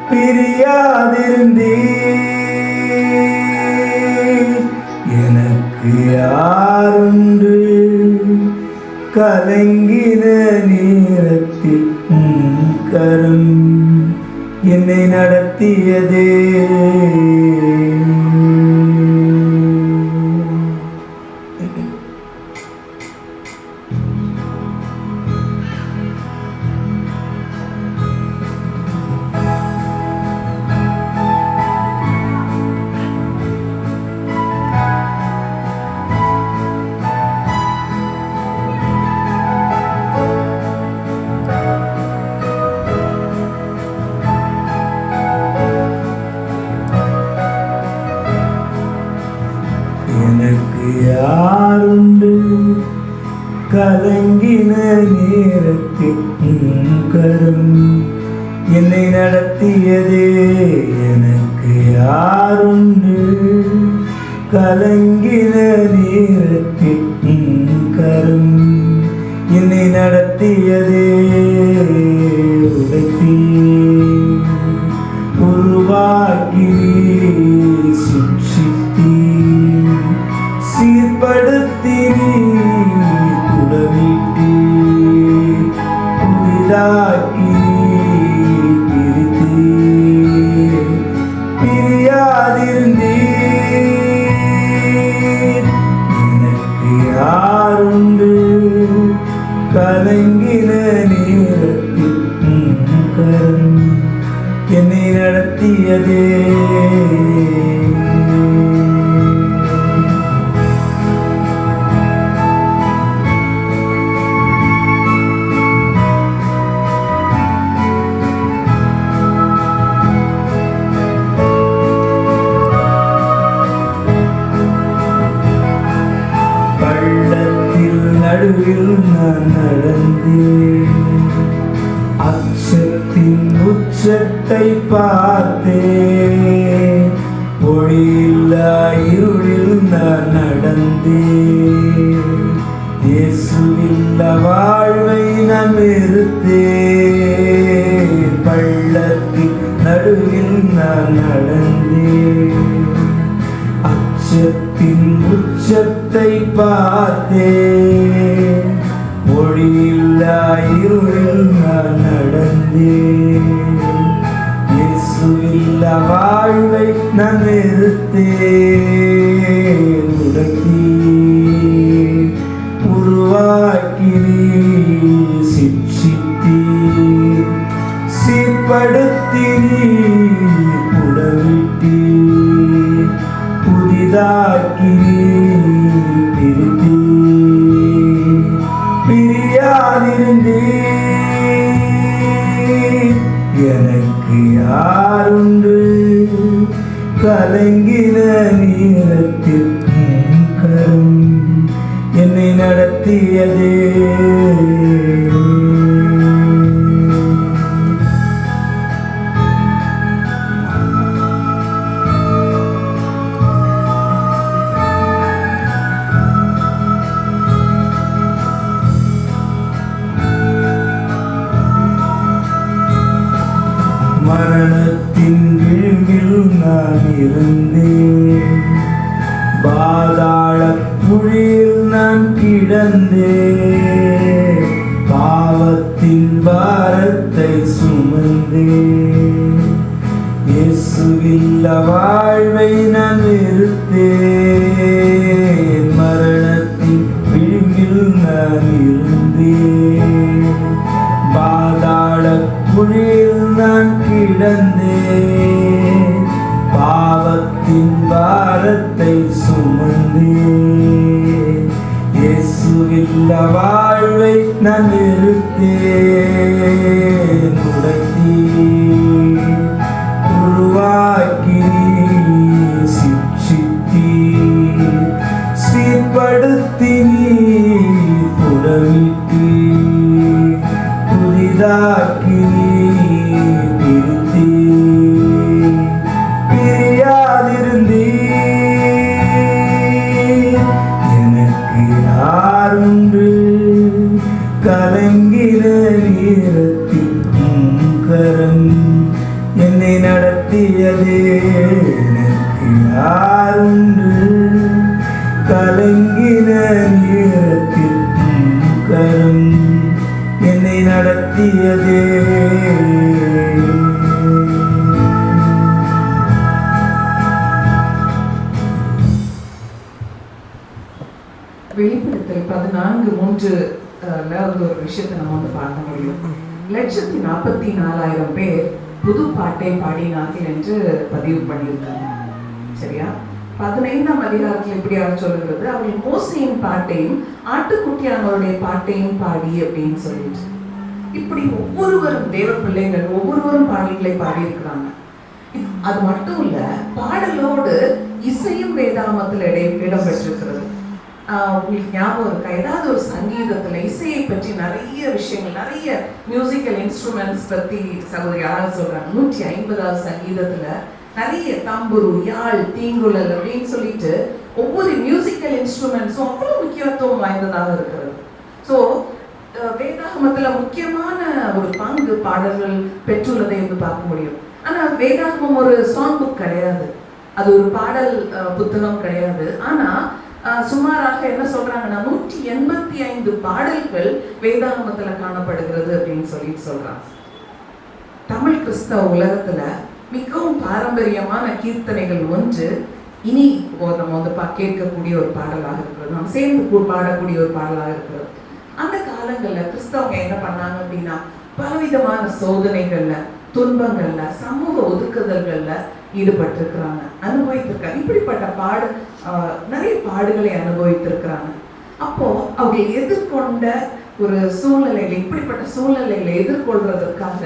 [SPEAKER 3] பிரியாதிருந்தீ. எனக்கு யாருண்டு கலங்கின நேரத்தில் கரம் என்னை நடத்தியதே. எனக்கு யாருண்டு கலங்கின நேரத்தில் கரம் என்னை நடத்தியதே. எனக்கு யாருண்டு கலங்கின நேரத்தில் கரம் என்னை நடத்தியதே. உடைத்தி உருவாக்கி சிக்ஷித்தி சீர்படுத்தி புடமிட்டி புதிதாக்கி பிரித்தி பிரியாதிருந்தீ. எனக்கு யாருண்டு கலங்கின நேரத்தில் கரம் என்னை நடத்தியதே. பள்ளத்தில் நடுவில் நான் நடந்தேன், அச்சத்தின் உச்சத்தை பார்த்தேன். ஒளியில்லா இருளில் நான் நடந்தேன், இயேசுவில்லா வாழ்வை நான் வெறுத்தேன். பள்ளத்தின் நடுவில் நான் நடந்தேன், அச்சத்தின் உச்சத்தை பார்த்தேன். ஒளியில்லா இருளில் நான் நடந்தேன், இயேசுவில்லா வாழ்வை நான் வெறுத்தேன். உலகி உருவாக்கி சிக்ஷித்தி சீர்படுத்தி புடமிட்டி புதிதாக்கி பிரித்தி பிரியாதிருந்தீ. எனக்கு யாருண்டு கலங்கின நேரத்தில் கரம் என்னை நடத்தியதே. இருந்தேன். பாதாள குழியில் நான் கிடந்தேன். பாவத்தின் பாரத்தை சுமந்தேன். இயேசுவில்ல வாழ்வை நான் வெறுத்தேன். மரணத்தின் விளிம்பில் நான் இருந்தேன். பாதாள குழியில் நான் கிடந்தேன். பாவத்தின் பாரத்தை சுமந்தேன். இயேசுவில்ல வாழ்வை நான் வெறுத்தேன். உடைத்தீர், உருவாக்கி சிக்ஷித்தீர், சீர்படுத்தி புடமிட்டீர், புதிதாக்கி பிரித்தீர், பிரியாதிருந்தீர். எனக்கு யாருண்டு? கலங்கின நேரத்தில் உம் கரம் என்னை நடத்தியதே. எனக்கு யாருண்டு? கலங்கின நேரத்தில் உம் கரம் என்னை நடத்தியதே.
[SPEAKER 2] வெளிப்படுத்தல் 14:3 ஒரு விஷயத்தை நம்ம வந்து பார்க்க முடியும். 1,44,000 பேர் புது பாட்டை பாடினார்கள் என்று பதிவு பண்ணியிருக்காங்க. சரியா? 15ஆம் அதிகாரத்தில் இப்படியாக சொல்லுகிறது, அவர்கள் மோசையின் பாட்டையும் ஆட்டுக்குட்டியானவருடைய பாட்டையும் பாடி அப்படின்னு சொல்லிட்டு, இப்படி ஒவ்வொருவரும் தேவ பிள்ளைகள் ஒவ்வொருவரும் பாடல்களை பாடியிருக்கிறாங்க. அது மட்டும் இல்ல, பாடலோடு இசையும் வேதாகமத்தில் இடம் பெற்றிருக்கிறது. உங்களுக்கு ஞாபகம் இருக்கா? ஏதாவது ஒரு சங்கீதத்துல இசையை பற்றி நிறைய விஷயங்கள், நிறைய மியூசிக்கல் இன்ஸ்ட்ருமெண்ட்ஸ் பத்தி சகோதரி யாராவது சொல்றாங்க. 150வது சங்கீதத்துல நிறைய தம்புரு, யாழ், தீங்குழல் அப்படின்னு சொல்லிட்டு ஒவ்வொரு மியூசிக்கல் இன்ஸ்ட்ருமெண்ட்ஸும் அவ்வளவு முக்கியத்துவம் வாய்ந்ததாக இருக்கிறது. ஸோ வேதாகமத்துல முக்கியமான ஒரு பங்கு பாடல்கள் பெற்றுள்ளதை வந்து பார்க்க முடியும். ஆனா வேதாகமம் ஒரு சாங் புக் கிடையாது, அது ஒரு பாடல் புத்தகம் கிடையாது. ஆனா சுமாராக என்ன சொல்றாங்கன்னா 185 பாடல்கள் வேதாகமத்துல காணப்படுகிறது அப்படின்னு சொல்றாங்க. தமிழ் கிறிஸ்தவ உலகத்துல மிகவும் பாரம்பரியமான கீர்த்தனைகள் ஒன்று இனி நம்ம வந்து கேட்கக்கூடிய ஒரு பாடலாக இருக்கிறது, நம்ம சேர்ந்து பாடக்கூடிய ஒரு பாடலாக இருக்கிறது. அந்த காலங்கள்ல கிறிஸ்தவங்க என்ன பண்ணாங்க அப்படின்னா, பலவிதமான சோதனைகள்ல, துன்பங்கள்ல, சமூக ஒதுக்குதல்கள்ல ஈடுபட்டிருக்கிறாங்க, அனுபவித்திருக்காங்க. இப்படிப்பட்ட நிறைய பாடுகளை அனுபவித்திருக்கிறாங்க. அப்போ அவங்க எதிர்கொண்ட ஒரு சூழ்நிலைகளை, இப்படிப்பட்ட சூழ்நிலைகளை எதிர்கொள்றதற்காக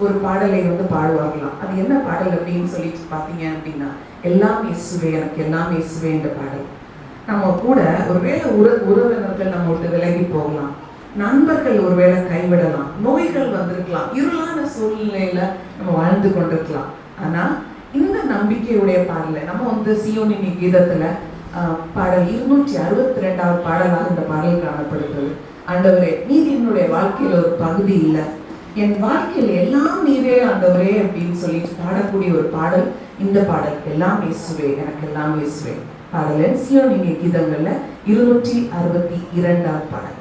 [SPEAKER 2] ஒரு பாடலை வந்து பாடுவாங்களாம். அது என்ன பாடல் அப்படின்னு சொல்லிட்டு பார்த்தீங்க அப்படின்னா, எல்லாம் இயேசுவே எனக்கு எல்லாம் இயேசுவே என்ற பாடல். நம்ம கூட ஒருவேளை உறவினர்கள் நம்ம விட்டு விலகி போகலாம், நண்பர்கள் ஒருவேளை கைவிடலாம், நோய்கள் வந்திருக்கலாம், இருளான சூழ்நிலையில நம்ம வாழ்ந்து கொண்டிருக்கலாம். ஆனா இந்த நம்பிக்கையுடைய பாடலை நம்ம வந்து சீயோனின் கீதத்துல பாடல் 262வது பாடலாக இந்த பாடல் காணப்படுகிறது. ஆண்டவரே, நீர் என்னுடைய வாழ்க்கையில ஒரு பகுதி இல்லை, என் வாழ்க்கையில் எல்லாம் நீரே ஆண்டவரே அப்படின்னு சொல்லிட்டு பாடக்கூடிய ஒரு பாடல் இந்த பாடல், எல்லாம் இயேசுவே எனக்கு எல்லாம் இயேசுவே பாடல். சீயோனின் கீதங்கள்ல 262வது பாடல்.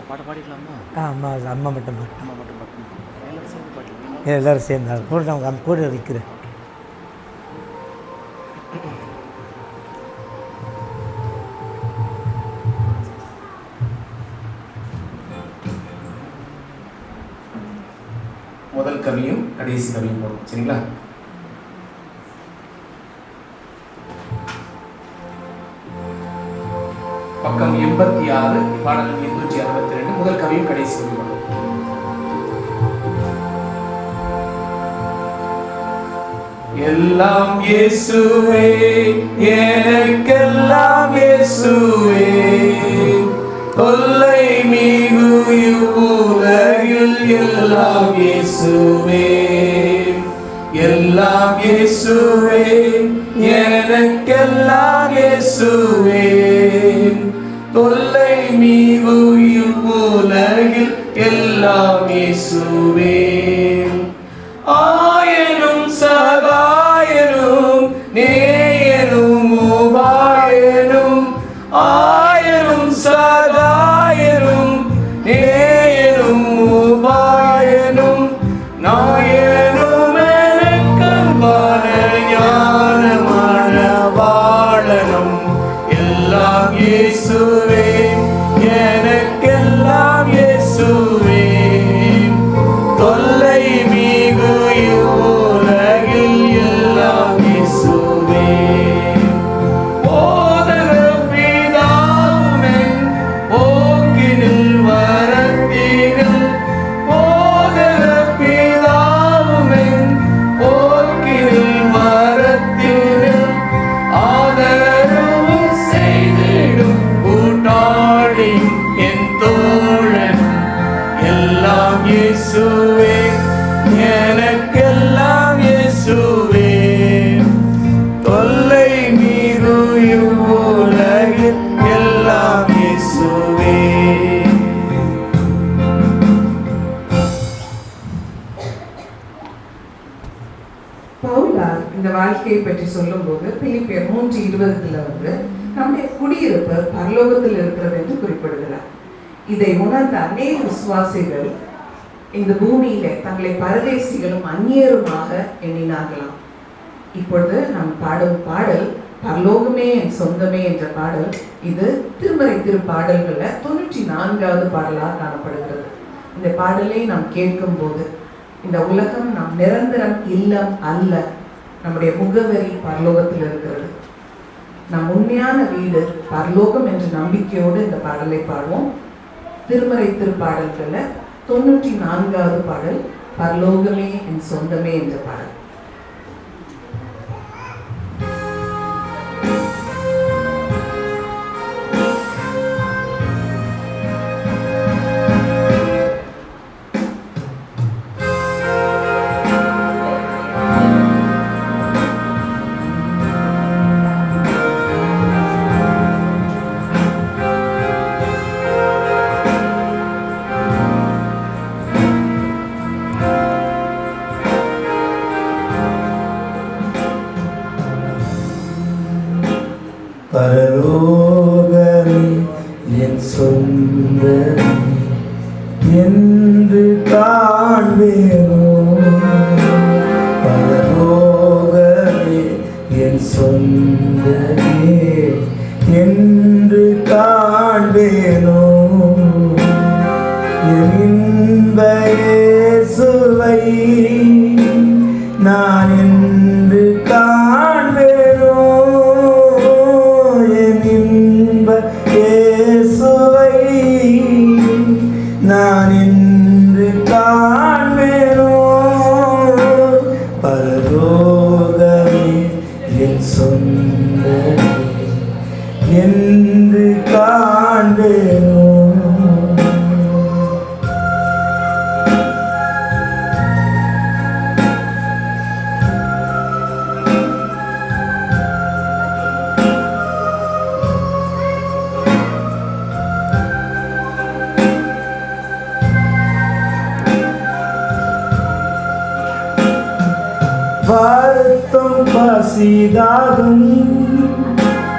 [SPEAKER 6] பாட்டு பாடிக்கலாமா?
[SPEAKER 3] ஆமாம், அம்மா மட்டும் எல்லாரும் சேர்ந்தாங்க கூட, நான் அந்த கூட இருக்கிறேன்.
[SPEAKER 1] முதல் கவியும் கடைசி கவியும் போடும். சரிங்களா? பக்கம் 86, பாடல் 262, முதல் கவியும் கடைசி கவியும் போடும். எல்லாம் இயேசுவே எனக்கெல்லாம் இயேசுவே, தொல்லை மிகு உலகில் எல்லாம் இயேசுவே, எல்லாம் இயேசுவே, எனக்கெல்லாம் இயேசுவே. தொல்லை மிகு இவ்வுலகில் எல்லாம் இயேசுவே. ஆயனும் சகாயனும் நேயனும் உபாயனும், ஆயனும் சகாயனும் நேயனும் உபாயனும், நாயனும் எனக்கன்பான ஞானமான வாழனும். எல்லாம் இயேசுவே, எனக்கெல்லாம் இயேசுவே. தொல்லை மிகு இவ்வுலகில் எல்லாம் இயேசுவே. போதக பிதாவுமென் போக்கினில் வரத்தினில், போதக பிதாவுமென் போக்கினில் வரத்தினில், ஆதரவு செய்திடும் கூட்டாளி என் தோழன். எல்லாம் இயேசுவே, எனக்கெல்லாம் இயேசுவே. தொல்லை மிகு இவ்வுலகில் எல்லாம் இயேசுவே.
[SPEAKER 2] பவுலார் இந்த வாழ்க்கையை பற்றி சொல்லும்போது பிலிப்பியர் 3:20 நம்முடைய குடியிருப்பு பரலோகத்தில் இருக்கிறது என்று குறிப்பிடுகிறார். இதை உணர்ந்த அநேக விசுவாசிகள் இந்த பூமியிலே தங்களை பரதேசிகளும் அந்நியருமாக எண்ணினார்களாம். இப்பொழுது நாம் பாடும் பாடல் பரலோகமே என் சொந்தமே என்ற பாடல். இது திருமறை திருப்பாடல்கள்ல 94வது பாடலாக காணப்படுகிறது. இந்த பாடலை நாம் கேட்கும் போது இந்த உலகம் நம் நிரந்தரம் இல்லம் அல்ல, நம்முடைய முகவரி பரலோகத்தில் இருக்கிறது. நம் உண்மையான வீடு பரலோகம் என்ற நம்பிக்கையோடு இந்த பாடலை பாடுவோம். திருமறை திருப்பாடல்கள்ல 94வது பாடல் பரலோகமே என் சொந்தமே என்ற பாடல்.
[SPEAKER 3] பரலோகமே என் சொந்தமே என்று காண்பேனோ, பரலோகமே என் சொந்தமே என்று காண்பேனோ, என் இன்ப இயேசுவை நான் என்று காண்பேனோ, என் இன்ப இயேசுவை நான் என்று காண்பேனோ, பரலோகமே என் சொந்தமே என்று காண்பேனோ. வருத்தம் பசிதாகும்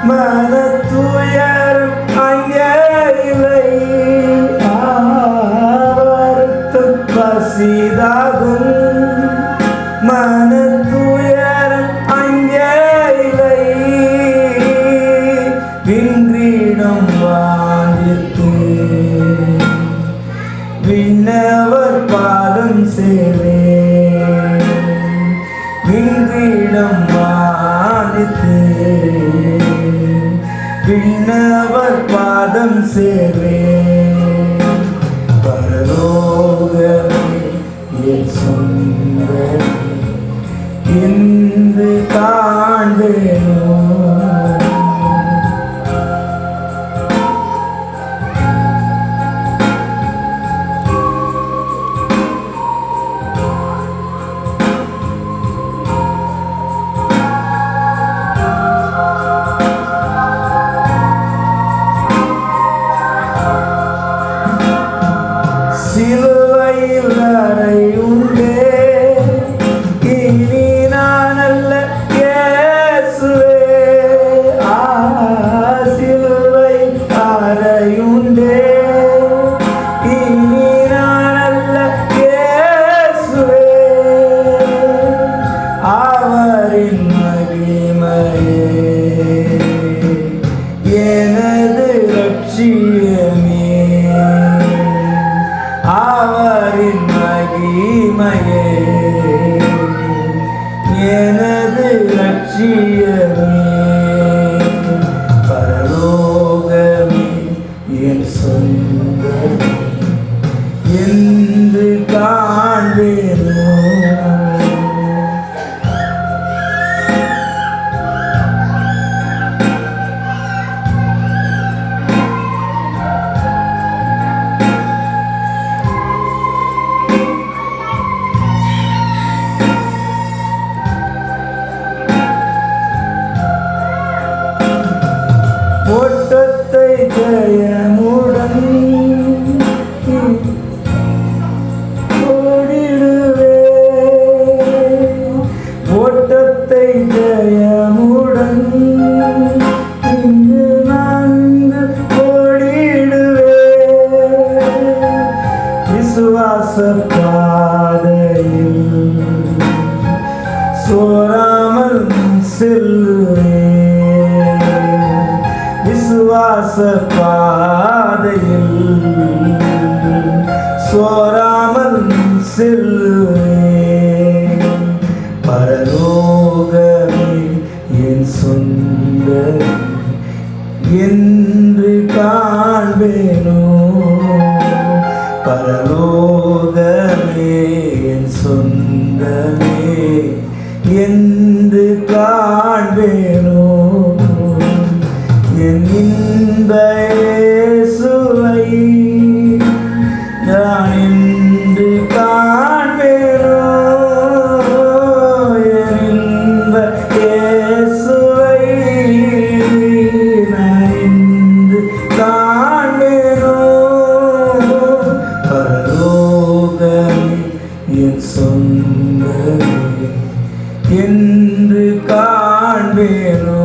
[SPEAKER 3] மனத்துயரம் அங்கே இல்லை, வருத்தம் பசிதாகும் மனத்துயரம் அங்கே இல்லை, விண்கிரீடம் வாங்கித்து விண்ணவர் பாதம் சேவே, விண்கிரீடம் வாணித்து விண்ணவர் பாதம் சேவே, பரலோகமே என் சொந்தமே என்று காண்பேனோ. சிலுவையில் அறை உண்டே இனி நான் அல்ல இயேசுவே சிலுவை அறை உண்டே இனி நான் அல்ல இயேசுவே அவரின் மகிமையே எனது லட்சியமே அவரின் மகிமையே எனது லட்சியமே பரலோகமே என் சொந்தமே என்று காண்பேனோ ஓட்டத்தை ஜெயமுடன் ஓடிடுவே ஓட்டத்தை ஜெயமுடன் இங்கு நான் ஓடிடுவே விசுவாச பாதையில் சோராமல் செல்லுவே விசுவாச பாதையில் சோராமல் செல்லுவேன் பரலோகமே என் சொந்தமே என்று காண்பேனோ பரலோகமே என் சொந்தமே என்று காண்பேனோ என் இன்ப இயேசுவை நான் என்று காண்பேனோ என் இன்ப இயேசுவை நான் என்று காண்பேனோ பரலோகமே என் சொந்தமே என்று காண்பேனோ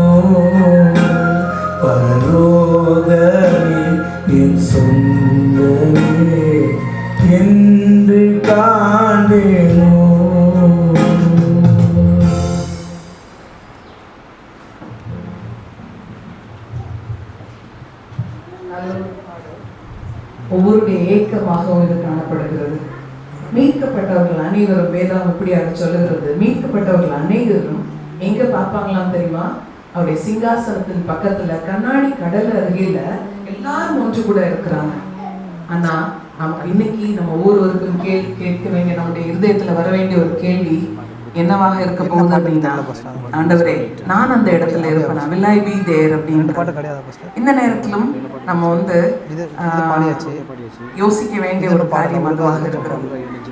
[SPEAKER 3] பரலோகமே என் சொந்தமே என்று காண்பேனோ
[SPEAKER 2] ஒவ்வொருடைய ஏக்கமாகவும் இது காணப்படுகிறது. மீட்கப்பட்டவர்கள் அனைவரும் வேதம் இப்படியாக சொல்லுகிறது. மீட்கப்பட்டவர்கள் அனைவரும் எங்க பார்ப்பாங்களாம் தெரியுமா? அவருடைய சிங்காசனத்தின் பக்கத்துல கண்ணாடி கடல் அருகில எல்லாரும் ஒன்று கூட இருக்கிறாங்க. ஆனா இன்னைக்கு நம்ம ஒவ்வொருவருக்கும் கேட்க வேண்டிய நம்முடைய இருதயத்துல வர வேண்டிய ஒரு கேள்வி என்னவாக இருக்க போகுது அப்படின்னா, ஆண்டவரே நான் அந்த இடத்துல இருப்பேன், will I be there அப்படின்னு இந்த நேரத்திலும் நம்ம யோசிக்க வேண்டிய ஒரு காரியம் அதுவாக இருக்கிறது.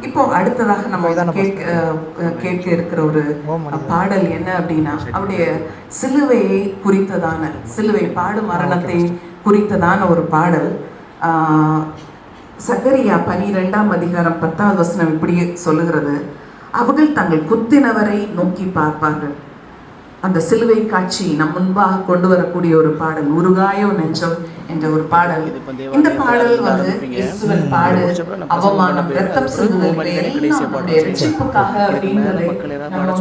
[SPEAKER 2] இப்போ அடுத்ததாக நம்ம கேட்க இருக்கிற ஒரு பாடல் என்ன அப்படின்னா, அவருடைய சிலுவையை குறித்ததான, சிலுவை பாடு மரணத்தை குறித்ததான ஒரு பாடல். சகரியா 12ஆம் அதிகாரம் 10வது வசனம் இப்படி சொல்லுகிறது, அவர்கள் தங்கள் குத்தினவரை நோக்கி பார்ப்பார்கள். அந்த சிலுவை காட்சி நம் முன்பாக கொண்டு வரக்கூடிய ஒரு பாடல், உருகாயோ நெஞ்சம் என்ற ஒரு பாடல். இந்த பாடல் இயேசுவின் பாடு, அவமானம், ரத்தம் சிந்துதல் ரட்சிப்புக்காக அப்படின்றதை நம்ம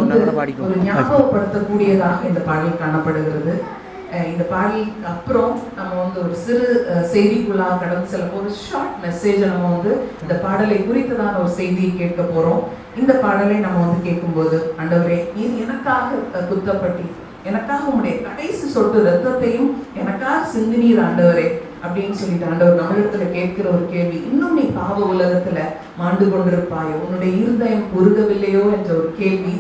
[SPEAKER 2] ஒரு ஞாபகப்படுத்தக்கூடியதாக இந்த பாடல் காணப்படுகிறது. இந்த பாடலுக்கு அப்புறம் நம்ம ஒரு சிறு செய்திக்குள்ளாக கடந்து செல்ல ஒரு ஷார்ட் மெசேஜ் நம்ம இந்த பாடலை குறித்ததான ஒரு செய்தியை கேட்க போறோம். இந்த பாடலை நம்ம கேட்கும்போது, ஆண்டவரே நீர் எனக்காக குத்தப்பட்டி, எனக்காக உங்களுடைய கடைசி சொட்டு ரத்தத்தையும் எனக்காக சிந்தினீர் ஆண்டவரே அப்படின்னு சொல்லிட்டு ஆண்டவர் நம்மளிடத்துல கேட்கிற ஒரு கேள்வி, இன்னும் நீ பாவ உலகத்துல மாண்டு கொண்டிருப்பாயோ, உன்னுடைய இருதயம் உருகவில்லையோ என்ற ஒரு கேள்வி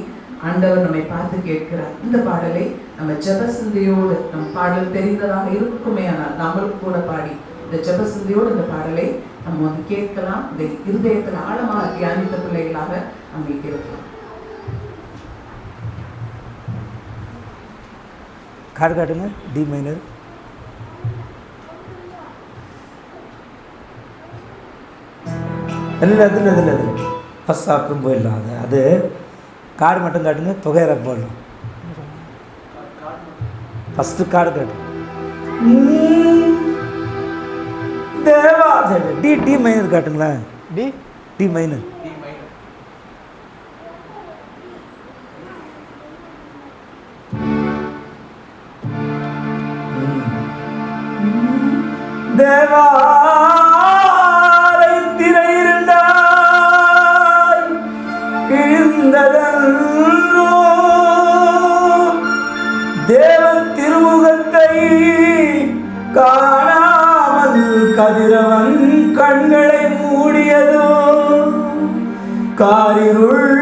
[SPEAKER 2] ஆண்டவர் நம்மை பார்த்து கேட்கிறார். இந்த பாடலை நம்ம ஜெபசிந்தையோடு, நம்ம பாடல் தெரிந்ததாக இருக்குமே ஆனால் நம்மளுக்கு கூட பாடி இந்த ஜெபசிந்தையோடு இந்த பாடலை நம்ம கேட்கலாம். இந்த இருதயத்தில் ஆழமாக தியானித்த பிள்ளைகளாக நம்ம இருக்கலாம்.
[SPEAKER 3] கார்டு காட்டுங்க. D minor. இல்லை ஃபஸ்ட் சாப்பிட்டும் போயிடலாம். அது கார்டு மட்டும் காட்டுங்க, தொகையரை போடலாம். ஃபஸ்ட்டு கார்டு காட்டு. தேவா சரி டி மைனர் காட்டுங்களேன். D minor. தேவாலயத்திலே இருந்தாய் கிழிந்ததன்றோ தேவன் திருமுகத்தை காணாமல் கதிரவன் கண்களை மூடியதோ காரிருள்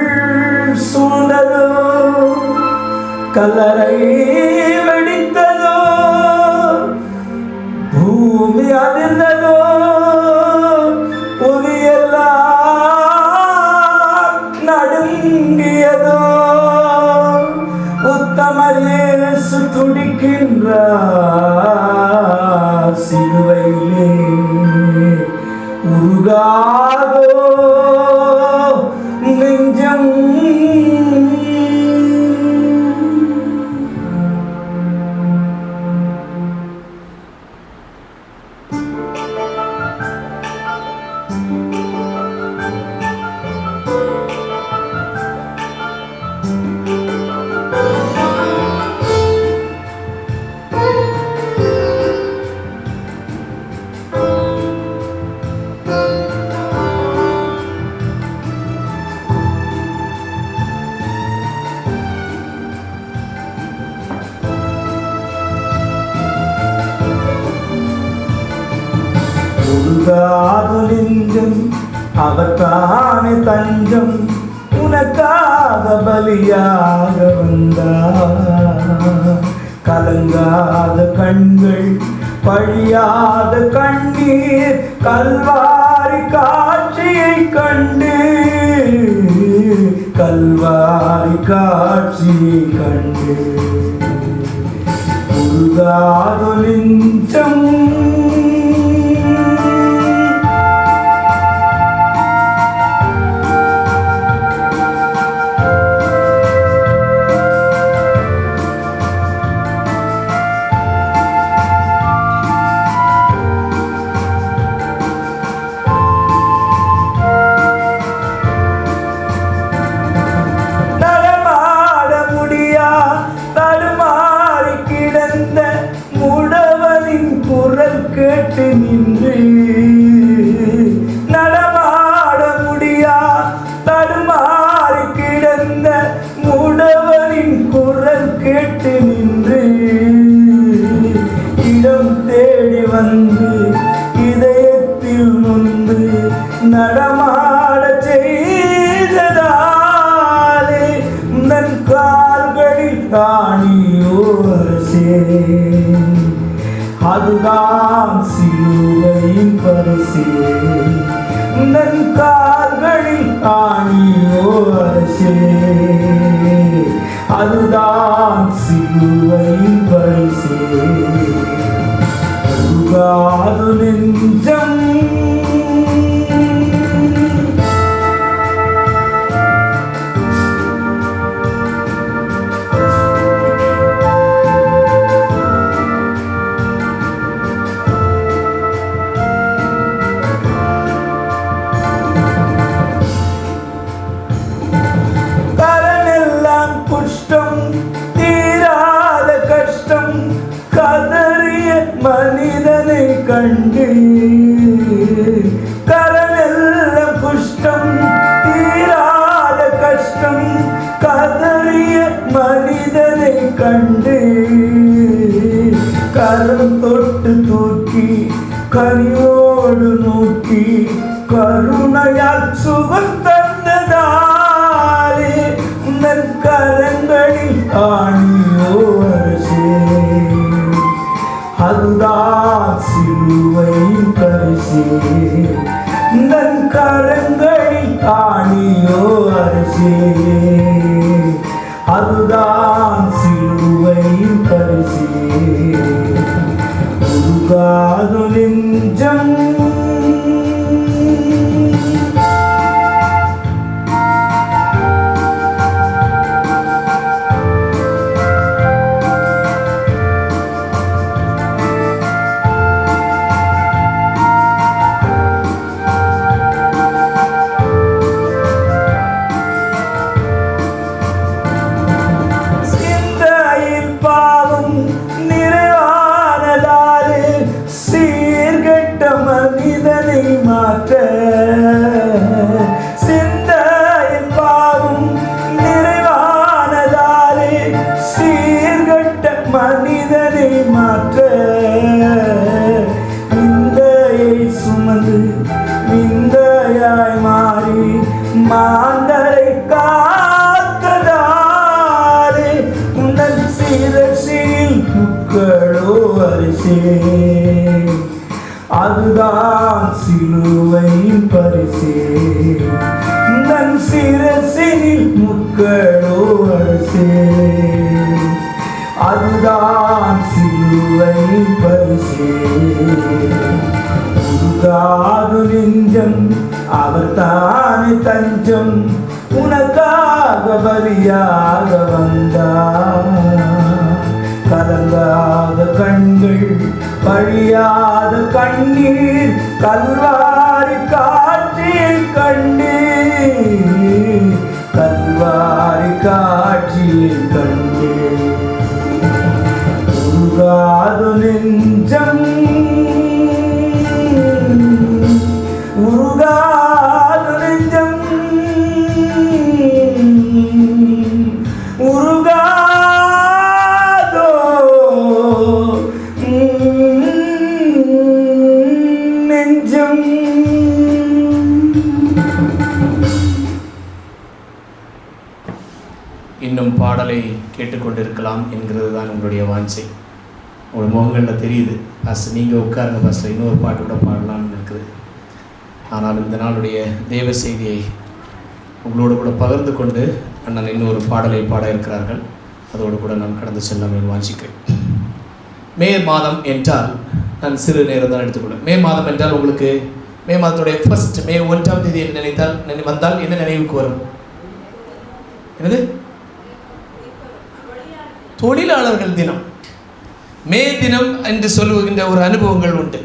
[SPEAKER 3] சூழ்ந்ததோ கல்லறை வெடித்ததோ பூமி அதிர்ந்ததோ புவியெல்லாம் நடுங்கியதோ உத்தமர் இயேசு துடிக்கின்றார் சிலுவையிலே உருகாதோ நெஞ்சம். உருகாது நெஞ்சம் அவர் தானே தஞ்சம் உனக்காக பலியாக வந்தார். கலங்காத கண்கள் பழியாத கண்ணீர் கல்வாரி காட்சியை கண்டு கல்வாரி காட்சியை கண்டு உருகாது நெஞ்சம் கேட்டு நின்று நடமாட முடியா தடுமாறி கிடந்த முடவனின் குரல் கேட்டு நின்று இடம் தேடி வந்து இதயத்தில் நொந்து நடமாட செய்ததாலே தன் கால்களில் ஆணியோரசே அதுதான் சிலுவையின் பரிசே நன் கால்களில் ஆணியோ அரசே அதுதான் சிலுவையின் பரிசே உருகாது நெஞ்சம் தீராத கஷ்டம் கதறிய மனிதனை கண்டு கரமெல்லாம் குஷ்டம் தீராத கஷ்டம் கதறிய மனிதனை கண்டு கரம் தொட்டு தூக்கி கனியோடு நோக்கி கருணையால் சுகம் தந்ததாலே உன் கரங்களில் ஆணியோ அரசே அதுதான் சிலுவையின் பரிசே நன் கரங்களில் ஆணியோ அரசே அதுதான் சிலுவையின் பரிசே உருகாது நெஞ்சம் பரிசே, அதுதான் சிலுவையின் பரிசே. தன் சிரசினில் முட்களோ அரசே, அதுதான் சிலுவையின் பரிசே. உருகாது நெஞ்சம், அவர் தானே தஞ்சம், உனக்காக பலியாக வந்தார். கலங்காத கண்கள், வழியாத கண்ணீர், கல்வாரி காட்சியை கண்டேன், கல்வாரி காட்சியை கண்டேன். உருகாது நெஞ்சம், உருகாது நெஞ்சம், உருகாதோ நெஞ்சம்.
[SPEAKER 1] இன்னும் பாடலை கேட்டுக்கொண்டிருக்கலாம் என்கிறது தான் உங்களுடைய வாஞ்சை. உங்கள் முகங்களில் தெரியுது. பாஸ்டர் நீங்கள் உட்காருங்க பாஸ்டர், இன்னொரு பாட்டு கூட பாடலாம்னு இருக்குது. ஆனால் இந்த நாளுடைய தேவ செய்தியை உங்களோடு கூட பகிர்ந்து கொண்டு அண்ணன் இன்னொரு பாடலை பாட இருக்கிறார்கள். அதோடு கூட நான் கடந்து செல்லாமல் வாஞ்சிக்கிறேன். மே மாதம் என்றால் நான் சிறு நேரம் தான் எடுத்துக்கொள்வேன். மே மாதம் என்றால் உங்களுக்கு மே மாதத்துடைய ஃபர்ஸ்ட் மே 1ஆம் தேதி என்று நினைத்தால் வந்தால் என்ன நினைவுக்கு வரும்? என்னது? தொழிலாளர்கள் தினம். மே தினம் என்று சொல்லுகின்ற ஒரு அனுபவங்கள் உண்டு.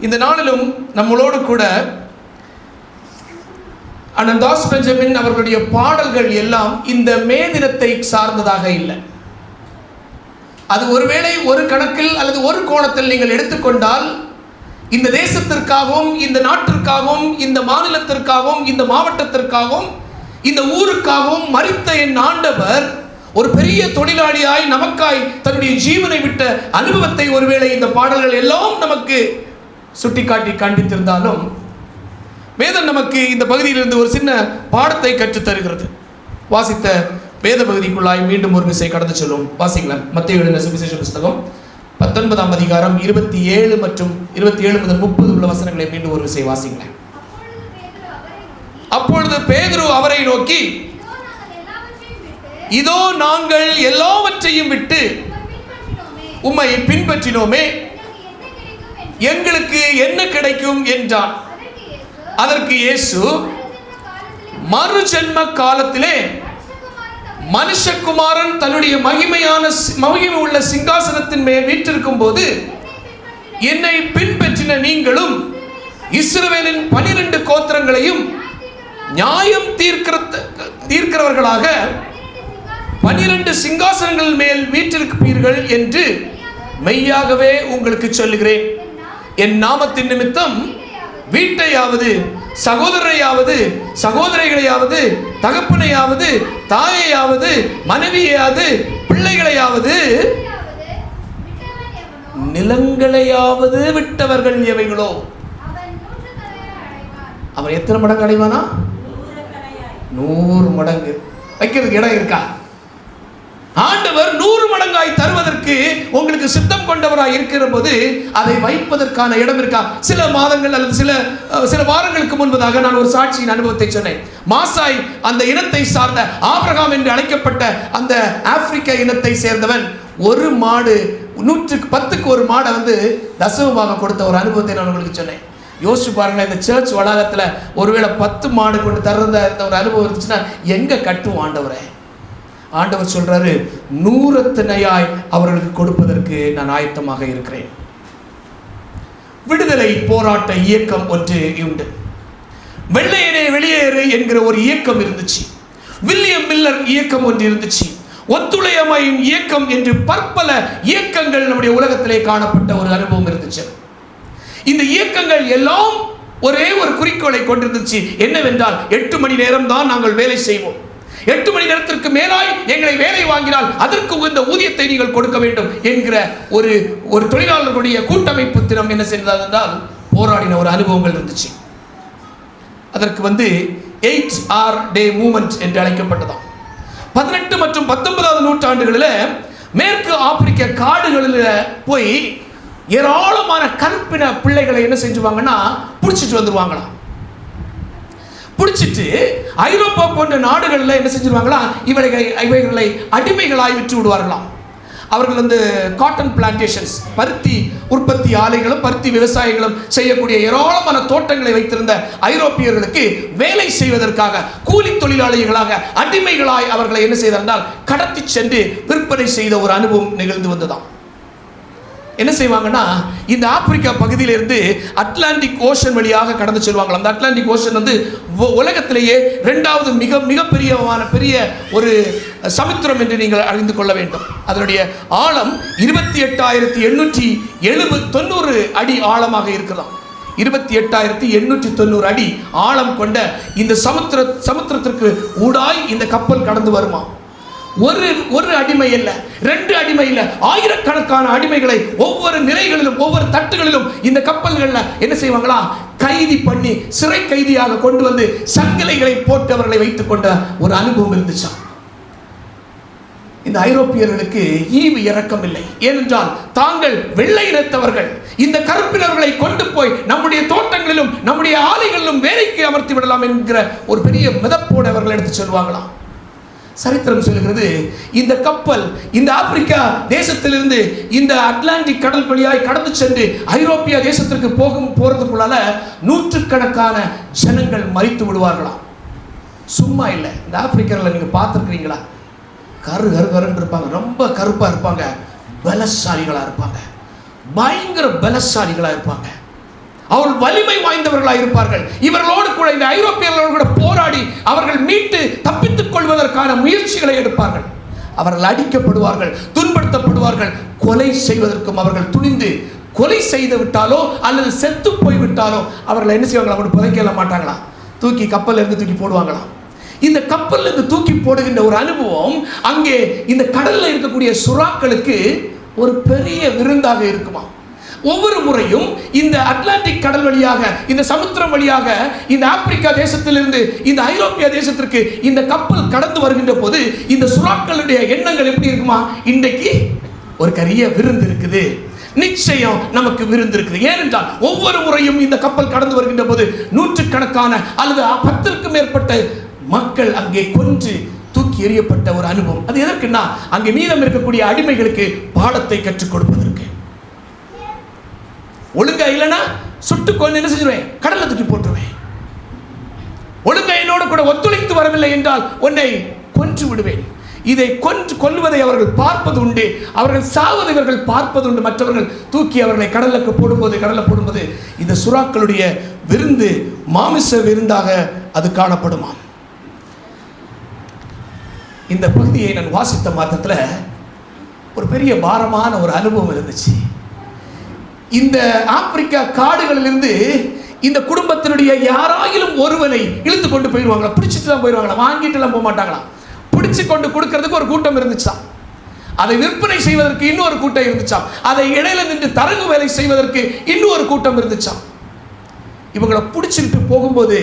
[SPEAKER 1] இந்த நாளிலும் நம்மளோடு கூட அண்ணன் தாஸ் பெஞ்சமின் அவர்களுடைய பாடல்கள் எல்லாம் இந்த மே தினத்தை சார்ந்ததாக இல்லை. அது ஒருவேளை ஒரு கணக்கில் அல்லது ஒரு கோணத்தில் நீங்கள் எடுத்துக்கொண்டால் இந்த தேசத்திற்காகவும் இந்த நாட்டிற்காகவும் இந்த மாநிலத்திற்காகவும் இந்த மாவட்டத்திற்காகவும் இந்த ஊருக்காகவும் மரித்த என் ஆண்டவர் ஒரு பெரிய தொழிலாளியாய் நமக்காய் தன்னுடைய ஜீவனை விட்ட அனுபவத்தை ஒருவேளை இந்த பாடல்கள் எல்லாம் நமக்கு சுட்டிக்காட்டி காண்பித்திருந்தாலும் வேதம் நமக்கு இந்த பகுதியிலிருந்து ஒரு சின்ன பாடத்தை கற்றுத் தருகிறது. வாசித்த வேத பகுதிக்குள்ளாய் மீண்டும் ஒரு விசை கடந்து செல்லும். வாசிக்கலாம். மத்தேயு எழுதின சுவிசேஷ புஸ்தகம் 19ஆம் அதிகாரம் 27 மற்றும் 27 முதல் 30 உள்ள வசனங்களை மீண்டும் ஒரு விசை வாசிக்கலாம். அப்பொழுது பேதுரு அவரை நோக்கி, இதோ நாங்கள் எல்லாவற்றையும் விட்டு உம்மை பின்பற்றினோமே, எங்களுக்கு என்ன கிடைக்கும் என்றான். அதற்கு இயேசு, மறு ஜென்ம காலத்திலே மனுஷகுமாரன் தன்னுடைய மகிமை உள்ள சிங்காசனத்தின் மேல் வீற்றிருக்கும் போது என்னை பின்பற்றின நீங்களும் இஸ்ரவேலின் 12 கோத்திரங்களையும் நியாயம் தீர்க்கிறவர்களாக 12 சிங்காசனங்கள் மேல் வீற்றிருப்பீர்கள் என்று மெய்யாகவே உங்களுக்கு சொல்லுகிறேன். என் நாமத்தின் நிமித்தம் வீட்டையாவது சகோதரரையாவது சகோதரிகளையாவது தகப்பனையாவது தாயையாவது மனைவியாவது பிள்ளைகளையாவது நிலங்களையாவது விட்டவர்கள் எவைகளோ அவன் எத்தனை மடங்கு அடைவானா? 100 மடங்கு. வைக்கிறதுக்கு இடம் இருக்கா? ஆண்டவர் 100 மடங்காய் தருவதற்கு உங்களுக்கு சித்தம் கொண்டவராய் இருக்கிற போது அதை வைப்பதற்கான இடம் இருக்கா? சில மாதங்கள் அல்லது சில வாரங்களுக்கு முன்பதாக நான் ஒரு சாட்சியின் அனுபவத்தை சொன்னேன். மாசாய் அந்த இனத்தை சார்ந்த ஆபிரகாம் என்று அழைக்கப்பட்ட அந்த ஆப்பிரிக்க இனத்தை சேர்ந்தவன் ஒரு மாடு 110க்கு ஒரு மாடை தசமமாக கொடுத்த ஒரு அனுபவத்தை நான் உங்களுக்கு சொன்னேன். யோசிச்சு பாருங்களேன், இந்த சர்ச் வளாகத்தில் ஒருவேளை 10 மாடு கொண்டு தர்றதா இருந்த ஒரு அனுபவம் இருந்துச்சுன்னா எங்க கட்டுவோம் ஆண்டவரே? ஆண்டவர் சொல்றாரு, 100 அவர்களுக்கு கொடுப்பதற்கு நான் ஆயத்தமாக இருக்கிறேன். விடுதலை போராட்ட இயக்கம் ஒன்று உண்டு. வெள்ளையனே வெளியேறு என்கிற ஒரு இயக்கம் இருந்துச்சு. வில்லியம் மில்லர் இயக்கம் ஒன்று இருந்துச்சு. ஒத்துழையாமையின் இயக்கம் என்று பற்பல இயக்கங்கள் நம்முடைய உலகத்திலே காணப்பட்ட ஒரு அனுபவம் இருந்துச்சு. இந்த இயக்கங்கள் எல்லாம் ஒரே ஒரு குறிக்கோளை கொண்டிருந்துச்சு. என்னவென்றால் 8 மணி நேரம் தான் நாங்கள் வேலை செய்வோம். 8 மணி நேரத்திற்கு மேலாய் எங்களை வேலை வாங்கினால் அதற்கு உகந்த ஊதியத்தை நீங்கள் கொடுக்க வேண்டும் என்கிற ஒரு தொழிலாளர்களுடைய கூட்டமைப்பு தினம் என்ன செய்தது என்றால் போராடின ஒரு அனுபவங்கள் இருந்துச்சு. அதற்கு 8 hour day மூவ்மெண்ட் என்று அழைக்கப்பட்டதாம். 18 மற்றும் 19ஆவது நூற்றாண்டுகளில் மேற்கு ஆப்பிரிக்க காடுகளில் போய் ஏராளமான கருப்பின பிள்ளைகளை என்ன செஞ்சுவாங்கன்னா பிடிச்சிட்டு வந்துருவாங்களாம். பிடிச்சிட்டு ஐரோப்பா போன்ற நாடுகளில் என்ன செஞ்சிருவாங்களா, இவைகளை அடிமைகளாய் விற்று விடுவார்களாம். அவர்கள் வந்து காட்டன் பிளான்டேஷன்ஸ், பருத்தி உற்பத்தி ஆலைகளும் பருத்தி விவசாயிகளும் செய்யக்கூடிய ஏராளமான தோட்டங்களை வைத்திருந்த ஐரோப்பியர்களுக்கு வேலை செய்வதற்காக கூலி தொழிலாளிகளாக அடிமைகளாய் அவர்களை என்ன செய்தால் கடத்தி சென்று விற்பனை செய்த ஒரு அனுபவம் நிகழ்ந்து வந்ததாம். என்ன செய்வாங்கன்னா, இந்த ஆப்பிரிக்கா பகுதியிலிருந்து அட்லாண்டிக் ஓஷன் வழியாக கடந்து செல்வாங்க. அந்த அட்லாண்டிக் ஓஷன் வந்து உலகத்திலேயே 2வது பெரிய ஒரு சமுத்திரம் என்று நீங்கள் அறிந்து கொள்ள வேண்டும். அதனுடைய ஆழம் 28,890 அடி ஆழமாக இருக்கலாம். 28,890 அடி ஆழம் கொண்ட இந்த சமுத்திரத்திற்கு ஊடாய் இந்த கப்பல் கடந்து வருமா. ஒரு அடிமை இல்லை, 2 அடிமை இல்லை, ஆயிரக்கணக்கான அடிமைகளை ஒவ்வொரு நிலைகளிலும் ஒவ்வொரு தட்டுகளிலும் இந்த கப்பல்களில் என்ன செய்வாங்களா, கைதி பண்ணி சிறை கைதியாக கொண்டு வந்து சங்கிலிகளை போட்டு அவர்களை வைத்துக் கொண்ட ஒரு அனுபவம் இருந்துச்சா. இந்த ஐரோப்பியர்களுக்கு ஈவு இரக்கம் இல்லை. ஏனென்றால் தாங்கள் வெள்ளை இனத்தவர்கள், இந்த கருப்பினர்களை கொண்டு போய் நம்முடைய தோட்டங்களிலும் நம்முடைய ஆலைகளிலும் வேலைக்கு அமர்த்தி விடலாம் என்கிற ஒரு பெரிய மிதப்போடு அவர்கள் எடுத்து சொல்வாங்களாம். சரித்திரம் சொல்லுகிறது, இந்த கப்பல் இந்த ஆப்பிரிக்கா தேசத்திலிருந்து இந்த அட்லாண்டிக் கடல் வழியாய் கடந்து சென்று ஐரோப்பிய தேசத்திற்கு போறதுக்குள்ளால நூற்றுக்கணக்கான ஜனங்கள் மரித்து விடுவார்களாம். சும்மா இல்லை, இந்த ஆப்பிரிக்கர்களை நீங்க பார்த்துருக்கிறீங்களா, கருன்னு இருப்பாங்க, ரொம்ப கருப்பா இருப்பாங்க, பலசாலிகளா இருப்பாங்க, பயங்கர பலசாலிகளா இருப்பாங்க, அவர்கள் வலிமை வாய்ந்தவர்களாக இருப்பார்கள். இவர்களோடு கூட இந்த ஐரோப்பியர்களோடு கூட போராடி அவர்கள் மீட்டு தப்பித்துக் கொள்வதற்கான முயற்சிகளை எடுப்பார்கள். அவர்கள் அடிக்கப்படுவார்கள், துன்படுத்தப்படுவார்கள், கொலை செய்வதற்கும் அவர்கள் துணிந்து கொலை செய்து விட்டாலோ அல்லது செத்து போய்விட்டாலோ அவர்கள் என்ன செய்வாங்களா, அவங்க புதைக்க மாட்டாங்களா, தூக்கி கப்பல்ல இருந்து தூக்கி போடுவாங்களாம். இந்த கப்பல்ல இருந்து தூக்கி போடுகின்ற ஒரு அனுபவம் அங்கே இந்த கடல்ல இருக்கக்கூடிய சுறாக்களுக்கு ஒரு பெரிய விருந்தாக இருக்குமா. ஒவ்வொரு முறையும் இந்த அட்லாண்டிக் கடல் வழியாக இந்த சமுத்திரம் வழியாக இந்த ஆப்பிரிக்கா தேசத்திலிருந்து இந்த ஐரோப்பிய தேசத்திற்கு இந்த கப்பல் கடந்து வருகின்ற போது இந்த சுறாக்களுடைய எண்ணங்கள் எப்படி இருக்குமா, இன்றைக்கு ஒரு கரிய விருந்து இருக்குது, நிச்சயம் நமக்கு விருந்து இருக்குது. ஏனென்றால் ஒவ்வொரு முறையும் இந்த கப்பல் கடந்து வருகின்ற போது நூற்றுக்கணக்கான அல்லது 10க்கும் மேற்பட்ட மக்கள் அங்கே கொன்று தூக்கி எறியப்பட்ட ஒரு அனுபவம். அது எதற்குன்னா, அங்கே மீதம் இருக்கக்கூடிய அடிமைகளுக்கு பாடத்தை கற்றுக் கொடுப்பதற்கு. ஒழுங்கா இல்லைன்னா சுட்டு கொண்டு என்ன செஞ்சிருவேன், கடல்ல தூக்கி போட்டுருவேன். ஒழுங்கா என்னோடு கூட ஒத்துழைத்து வரவில்லை என்றால் உன்னை கொன்று விடுவேன். இதை கொல்லுவதை அவர்கள் பார்ப்பது உண்டு, அவர்கள் சாவதை இவர்கள் பார்ப்பது உண்டு. மற்றவர்கள் தூக்கி அவர்களை கடல்ல போடும்போது இந்த சுறாக்களுடைய விருந்து மாமிச விருந்தாக அது காணப்படுமா. இந்த பகுதியை நான் வாசித்த மாத்திரத்தில் ஒரு பெரிய பாரமான ஒரு அனுபவம் இருந்துச்சு. இந்த ஆப்பிரிக்கா காடுகளிலிருந்து இந்த குடும்பத்தினுடைய யாராயிலும் ஒருவனை இழுத்து கொண்டு போயிடுவாங்களா, பிடிச்சிட்டு தான் போயிடுவாங்களா, வாங்கிட்டு எல்லாம் போக மாட்டாங்களா. பிடிச்சு கொண்டு கொடுக்கறதுக்கு ஒரு கூட்டம் இருந்துச்சாம், அதை விற்பனை செய்வதற்கு இன்னொரு கூட்டம் இருந்துச்சாம், அதை இடையில நின்று தரகு வேலை செய்வதற்கு இன்னொரு கூட்டம் இருந்துச்சாம். இவங்களை பிடிச்சிட்டு போகும்போது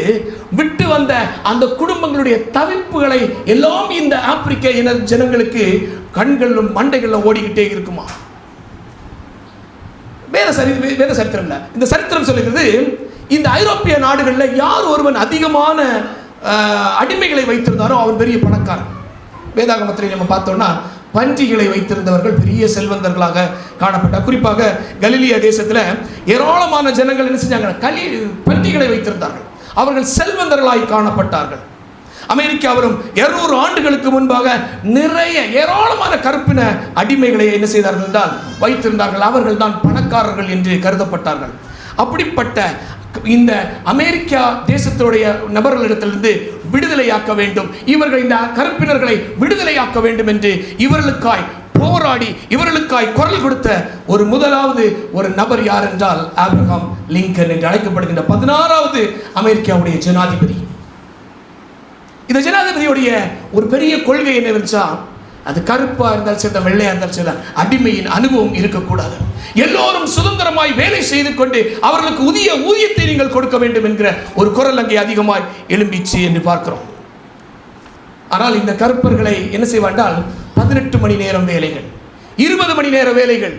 [SPEAKER 1] விட்டு வந்த அந்த குடும்பங்களுடைய தவிப்புகளை எல்லாம் இந்த ஆப்பிரிக்க இன ஜனங்களுக்கு கண்களிலும் மண்டைகளிலும் ஓடிக்கிட்டே இருக்குமா. வேத சரித்திரம் இல்லை, இந்த சரித்திரம் சொல்லுகிறது, இந்த ஐரோப்பிய நாடுகளில் யார் ஒருவன் அதிகமான அடிமைகளை வைத்திருந்தாரோ அவன் பெரிய பணக்காரன். வேதாகமத்தில் நம்ம பார்த்தோம்னா பன்றிகளை வைத்திருந்தவர்கள் பெரிய செல்வந்தர்களாக காணப்பட்டார். குறிப்பாக கலிலியா தேசத்தில் ஏராளமான ஜனங்கள் என்ன செஞ்சாங்க, பன்றிகளை வைத்திருந்தார்கள், அவர்கள் செல்வந்தர்களாய் காணப்பட்டார்கள். அமெரிக்காவிலும் 200 ஆண்டுகளுக்கு முன்பாக நிறைய ஏராளமான கருப்பின அடிமைகளை என்ன செய்தார்கள் என்றால் வைத்திருந்தார்கள். அவர்கள் தான் பணக்காரர்கள் என்று கருதப்பட்டார்கள். அப்படிப்பட்ட இந்த அமெரிக்கா தேசத்துடைய நபர்களிடத்திலிருந்து விடுதலையாக்க வேண்டும், இவர்கள் இந்த கருப்பினர்களை விடுதலையாக்க வேண்டும் என்று இவர்களுக்காய் போராடி இவர்களுக்காய் குரல் கொடுத்த ஒரு முதலாவது ஒரு நபர் யார் என்றால் ஆப்ரஹாம் லிங்கன் என்று அழைக்கப்படுகின்ற 16வது அமெரிக்காவுடைய ஜனாதிபதி. இந்த ஜனாதிபதியுடைய ஒரு பெரிய கொள்கை என்ன இருந்துச்சா, அது கருப்பா இருந்தாலும் சரி, வெள்ளையா இருந்தாலும் சரி, அடிமையின் அனுபவம் இருக்கக்கூடாது. எல்லோரும் சுதந்திரமாய் வேலை செய்து கொண்டு அவர்களுக்கு ஊதியத்தை நீங்கள் கொடுக்க வேண்டும் என்கிற ஒரு குரல் அங்கே அதிகமாய் எழும்பிச்சு என்று பார்க்கிறோம். ஆனால் இந்த கருப்பர்களை என்ன செய்வாண்டால் 18 மணி நேரம் வேலைகள், 20 மணி நேர வேலைகள்,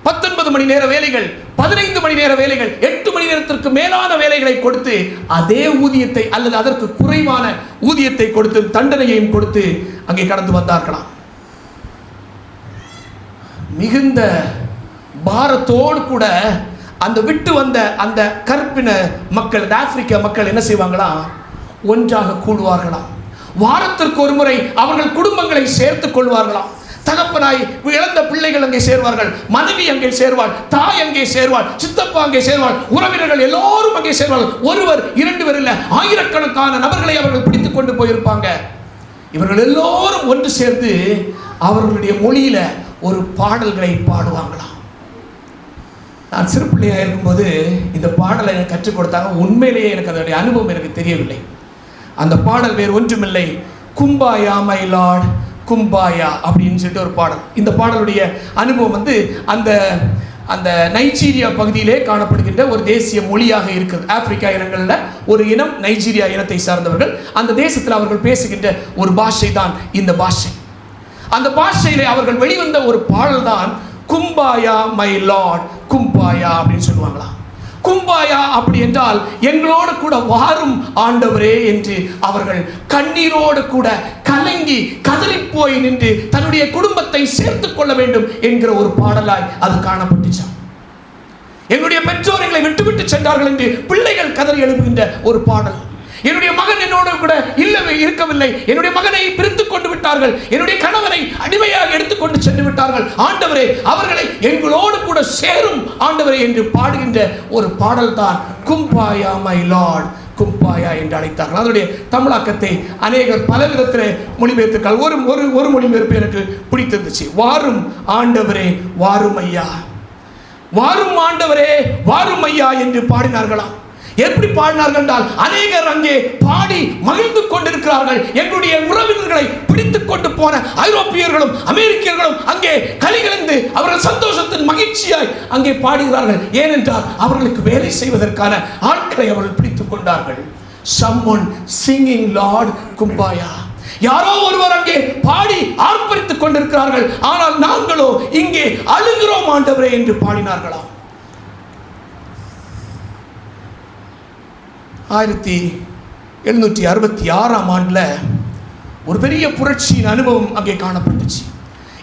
[SPEAKER 1] 19 மணி நேர வேலைகள், 15 மணி நேர வேலைகள், 8 மணி நேரத்திற்கு மேலான வேலைகளை கொடுத்து அதே ஊதியத்தை அல்லது அதற்கு குறைவான ஊதியத்தை கொடுத்து தண்டனையையும் கொடுத்து அங்கே கடந்து வந்தார்களாம். மிகுந்த பாரத்தோடு கூட அந்த விட்டு வந்த அந்த கருப்பின மக்கள், ஆப்பிரிக்க மக்கள் என்ன செய்வாங்களாம், ஒன்றாக கூடுவார்களாம். வாரத்திற்கு ஒரு முறை அவர்கள் குடும்பங்களை சேர்த்துக் கொள்வார்களாம். தகப்பனாய் இழந்த பிள்ளைகள் அங்கே சேர்வார்கள், மனைவி அங்கே சேர்வாள், தாய் அங்கே சேர்வாள், சித்தப்பா அங்கே சேர்வாள், உறவினர்கள் எல்லோரும் அங்கே சேர்வார்கள். ஒருவர் 2 பேர் இல்ல, ஆயிரக்கணக்கான நபர்களை அவர்கள் பிடித்துக் கொண்டு போயிருப்பாங்க. இவர்கள் எல்லோரும் ஒன்று சேர்ந்து அவர்களுடைய மொழியில ஒரு பாடல்களை பாடுவாங்களாம். நான் சிறு பிள்ளையாக இருக்கும்போது இந்த பாடலை எனக்கு கற்றுக் கொடுத்தாங்க. உண்மையிலேயே எனக்கு அதனுடைய அனுபவம் எனக்கு தெரியவில்லை. அந்த பாடல் வேறு ஒன்றுமில்லை, கும்பாயா மை லார்ட் கும்பாயா அப்படின்னு சொல்லிட்டு ஒரு பாடல். இந்த பாடலுடைய அனுபவம் அந்த அந்த நைஜீரியா பகுதியிலே காணப்படுகின்ற ஒரு தேசிய மொழியாக இருக்குது. ஆப்பிரிக்கா இனங்களில் ஒரு இனம் நைஜீரியா இனத்தை சார்ந்தவர்கள். அந்த தேசத்தில் அவர்கள் பேசுகின்ற ஒரு பாஷை தான் இந்த பாஷை. அந்த பாஷையிலே அவர்கள் வெளிவந்த ஒரு பாடல் தான் கும்பாயா மை லார்ட் கும்பாயா அப்படின்னு சொல்லுவாங்களா. கும்பாயா அப்படி என்றால் எங்களோடு கூட வாரும் ஆண்டவரே என்று அவர்கள் கண்ணீரோடு கூட கலங்கி கதறி போய் நின்று தன்னுடைய குடும்பத்தை சேர்த்துக் கொள்ள வேண்டும் என்கிற ஒரு பாடலாய் அது காணப்பட்டுச்சான். எங்களுடைய பெற்றோர்களை விட்டுவிட்டு சென்றார்கள் என்று பிள்ளைகள் கதறி எழுப்புகின்ற ஒரு பாடல். என்னுடைய மகன் என்னோடு கூட இல்லவே இருக்கவில்லை, என்னுடைய மகனை பிரித்துக் கொண்டு விட்டார்கள், என்னுடைய கணவனை அடிமையாக எடுத்துக்கொண்டு சென்று விட்டார்கள், ஆண்டவரே அவர்களை எங்களோடு கூட சேரும் ஆண்டவரே என்று பாடுகின்ற ஒரு பாடல் தான் கும்பாயா மை லார்ட் கும்பாயா என்று அழைத்தார்கள். அதனுடைய தமிழாக்கத்தை அநேகர் பல விதத்தில் மொழிபெயர்த்தார்கள். ஒரு மொழிபெயர்ப்பு எனக்கு பிடித்திருந்துச்சு. வாரும் ஆண்டவரே வாரும் ஐயா, வாரும் ஆண்டவரே வாரும் ஐயா என்று பாடினார்களாம். எப்படி பாடினார்கள் என்றால் அநேகர் அங்கே பாடி மகிழ்ந்து கொண்டிருக்கிறார்கள். எங்களுடைய உறவினர்களை பிடித்துக் கொண்டு போன ஐரோப்பியர்களும் அமெரிக்கர்களும் அங்கே கலிகலந்து அவர்கள் சந்தோஷத்தின் மகிழ்ச்சியாய் அங்கே பாடுகிறார்கள். ஏனென்றால் அவர்களுக்கு வேலை செய்வதற்கான ஆட்களை அவர்கள் பிடித்துக் கொண்டார்கள். someone singing Lord கும்பாயா. யாரோ ஒருவர் அங்கே பாடி ஆர்ப்பரித்துக் கொண்டிருக்கிறார்கள். ஆனால் நாங்களோ இங்கே அழுகிறோம் ஆண்டவரே என்று பாடினார்களாம். 1766ஆம் ஆண்டுல ஒரு பெரிய புரட்சியின் அனுபவம் அங்கே காணப்பட்டுச்சு.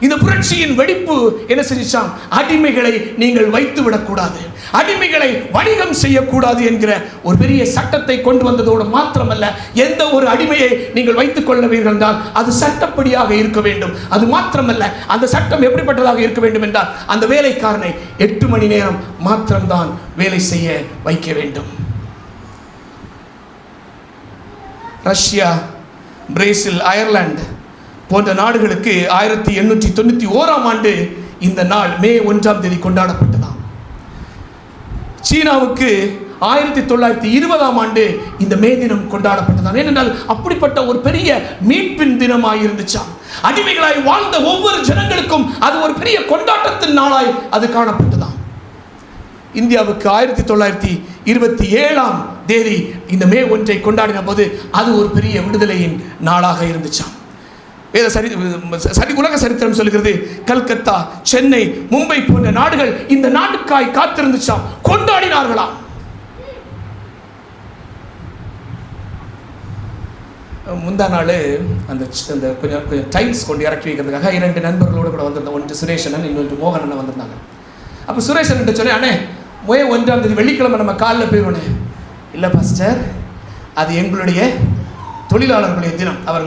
[SPEAKER 1] இந்த புரட்சியின் வெடிப்பு என்ன செஞ்சான், அடிமைகளை நீங்கள் வைத்து விடக்கூடாது, அடிமைகளை வணிகம் செய்யக்கூடாது என்கிற ஒரு பெரிய சட்டத்தை கொண்டு வந்ததோடு மாத்திரமல்ல, எந்த ஒரு அடிமையை நீங்கள் வைத்துக் கொள்ளவீர்கள் என்றால் அது சட்டப்படியாக இருக்க வேண்டும். அது மாத்திரமல்ல, அந்த சட்டம் எப்படிப்பட்டதாக இருக்க வேண்டும் என்றால் அந்த வேலைக்காரனை 8 மணி நேரம் மாத்திரம்தான் வேலை செய்ய வைக்க வேண்டும். ரஷ்யா, பிரேசில், அயர்லாந்து போன்ற நாடுகளுக்கு 1891ஆம் ஆண்டு இந்த நாள் மே 1ஆம் தேதி கொண்டாடப்பட்டதாம். சீனாவுக்கு 1920ஆம் ஆண்டு இந்த மே தினம் கொண்டாடப்பட்டதாம். ஏனென்றால் அப்படிப்பட்ட ஒரு பெரிய மீட்பின் தினமாய் இருந்துச்சாம். அடிமைகளாய் வாழ்ந்த ஒவ்வொரு ஜனங்களுக்கும் அது ஒரு பெரிய கொண்டாட்டத்தின் நாளாய் அது காணப்பட்டதாம். இந்தியாவுக்கு 1927ஆம் தேதி இந்த மே 1ஐ கொண்டாடின போது அது ஒரு பெரிய விடுதலையின் நாளாக இருந்துச்சாம். உலக சரித்திரம் சொல்லுகிறது, கல்கத்தா, சென்னை, மும்பை போன்ற நாடுகள் இந்த நாட்டுக்காய் காத்திருந்துச்சாம், கொண்டாடினார்களாம். முந்தா நாள் அந்த கொஞ்சம் டைல்ஸ் கொண்டு இறக்கி வைக்கிறதுக்காக 2 நண்பர்களோடு கூட வந்திருந்தோம். ஒன்று சுரேஷன், இன்னொன்று மோகன் வந்திருந்தாங்க. அப்போ சுரேஷன் சொன்னேன், அண்ணே மே 1ஆம் தேதி வெள்ளிக்கிழமை நம்ம காலையில் போயிடுவோண்ணே. இல்லை பாஸ்டர், அது எங்களுடைய தொழிலாளர்களுடைய தினம், அவர்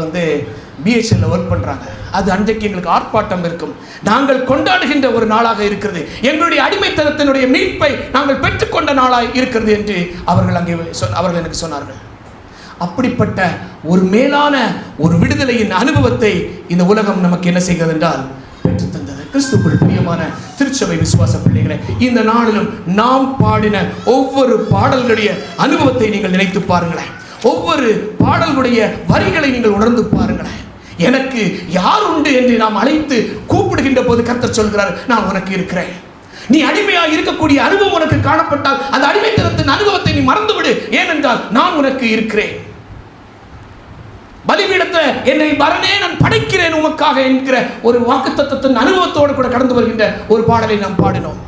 [SPEAKER 1] BHL ஒர்க் பண்ணுறாங்க, அது அன்றைக்கு எங்களுக்கு ஆர்ப்பாட்டம் இருக்கும், நாங்கள் கொண்டாடுகின்ற ஒரு நாளாக இருக்கிறது, எங்களுடைய அடிமைத்தனத்தினுடைய மீட்பை நாங்கள் பெற்றுக்கொண்ட நாளாக இருக்கிறது என்று அவர்கள் எனக்கு சொன்னார்கள். அப்படிப்பட்ட ஒரு மேலான ஒரு விடுதலையின் அனுபவத்தை இந்த உலகம் நமக்கு என்ன செய்கிறது என்றால் பெற்றுத்தந்தது. கிறிஸ்துவுக்குள் பிரியமான திருச்சபை விசுவாச பிள்ளைகளை, இந்த நாளிலும் நாம் பாடின ஒவ்வொரு பாடல்களுடைய அனுபவத்தை நீங்கள் நினைத்து பாருங்களேன். ஒவ்வொரு பாடல்களுடைய வரிகளை நீங்கள் உணர்ந்து பாருங்களேன். எனக்கு யார் உண்டு என்று நாம் அழைத்து கூப்பிடுகின்ற போது கர்த்தர் சொல்கிறார், நான் உனக்கு இருக்கிறேன். நீ அடிமையாக இருக்கக்கூடிய அனுபவம் உனக்கு காணப்பட்டால் அந்த அடிமைத்தனத்தின் அனுபவத்தை நீ மறந்துவிடு, ஏனென்றால் நான் உனக்கு இருக்கிறேன். பலிபீடத்தில் என்னை பரனே நான் படைக்கிறேன் உமக்காக என்கிற ஒரு வாக்குத்தத்தத்தின் அனுபவத்தோடு கூட கடந்து வருகின்ற ஒரு பாடலை நாம் பாடினோம்.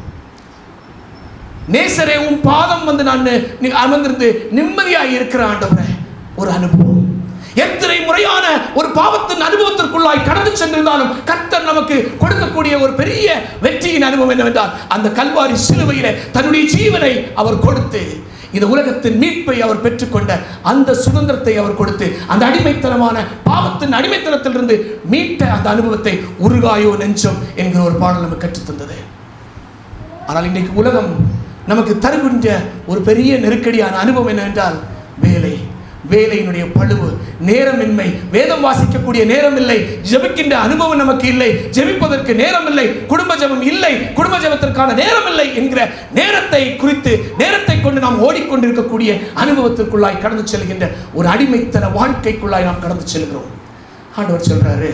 [SPEAKER 1] நேசரே உம் பாதம் வந்து நான் அமர்ந்திருந்து நிம்மதியாக இருக்கிற ஆண்டவரே ஒரு அனுபவம். எத்தனை முறையான ஒரு பாவத்தின் அனுபவத்திற்குள்ளாய் கடந்து சென்றிருந்தாலும் கர்த்தர் நமக்கு கொடுக்கக்கூடிய ஒரு பெரிய வெற்றியின் அனுபவம் என்னவென்றால் அந்த கல்வாரி சிலுவையிலே தன்னுடைய ஜீவனை அவர் கொடுத்து இந்த உலகத்தின் மீட்பை அவர் பெற்றுக்கொண்ட அந்த சுதந்திரத்தை அவர் கொடுத்து அந்த அடிமைத்தனமான பாவத்தின் அடிமைத்தனத்திலிருந்து மீட்ட அந்த அனுபவத்தை உருகாயோ நெஞ்சம் என்கிற ஒரு பாடல் நமக்கு கற்றுத்தந்தது. ஆனால் இன்றைக்கு உலகம் நமக்கு தருகின்ற ஒரு பெரிய நெருக்கடியான அனுபவம் என்னவென்றால் வேலையினுடைய பழுவு, நேரமின்மை, வேதம் வாசிக்கக்கூடிய நேரம் இல்லை, ஜெபிக்கின்ற அனுபவம் நமக்கு இல்லை, ஜெபிப்பதற்கு நேரம் இல்லை, குடும்ப ஜெபம் இல்லை, குடும்ப ஜெபத்திற்கான நேரம் இல்லை என்கிற நேரத்தை குறித்து நேரத்தை கொண்டு நாம் ஓடிக்கொண்டிருக்கக்கூடிய அனுபவத்திற்குள்ளாய் கடந்து செல்கின்ற ஒரு அடிமைத்தன வாழ்க்கைக்குள்ளாய் நாம் கடந்து செல்கிறோம். ஆண்டவர் சொல்றாரு,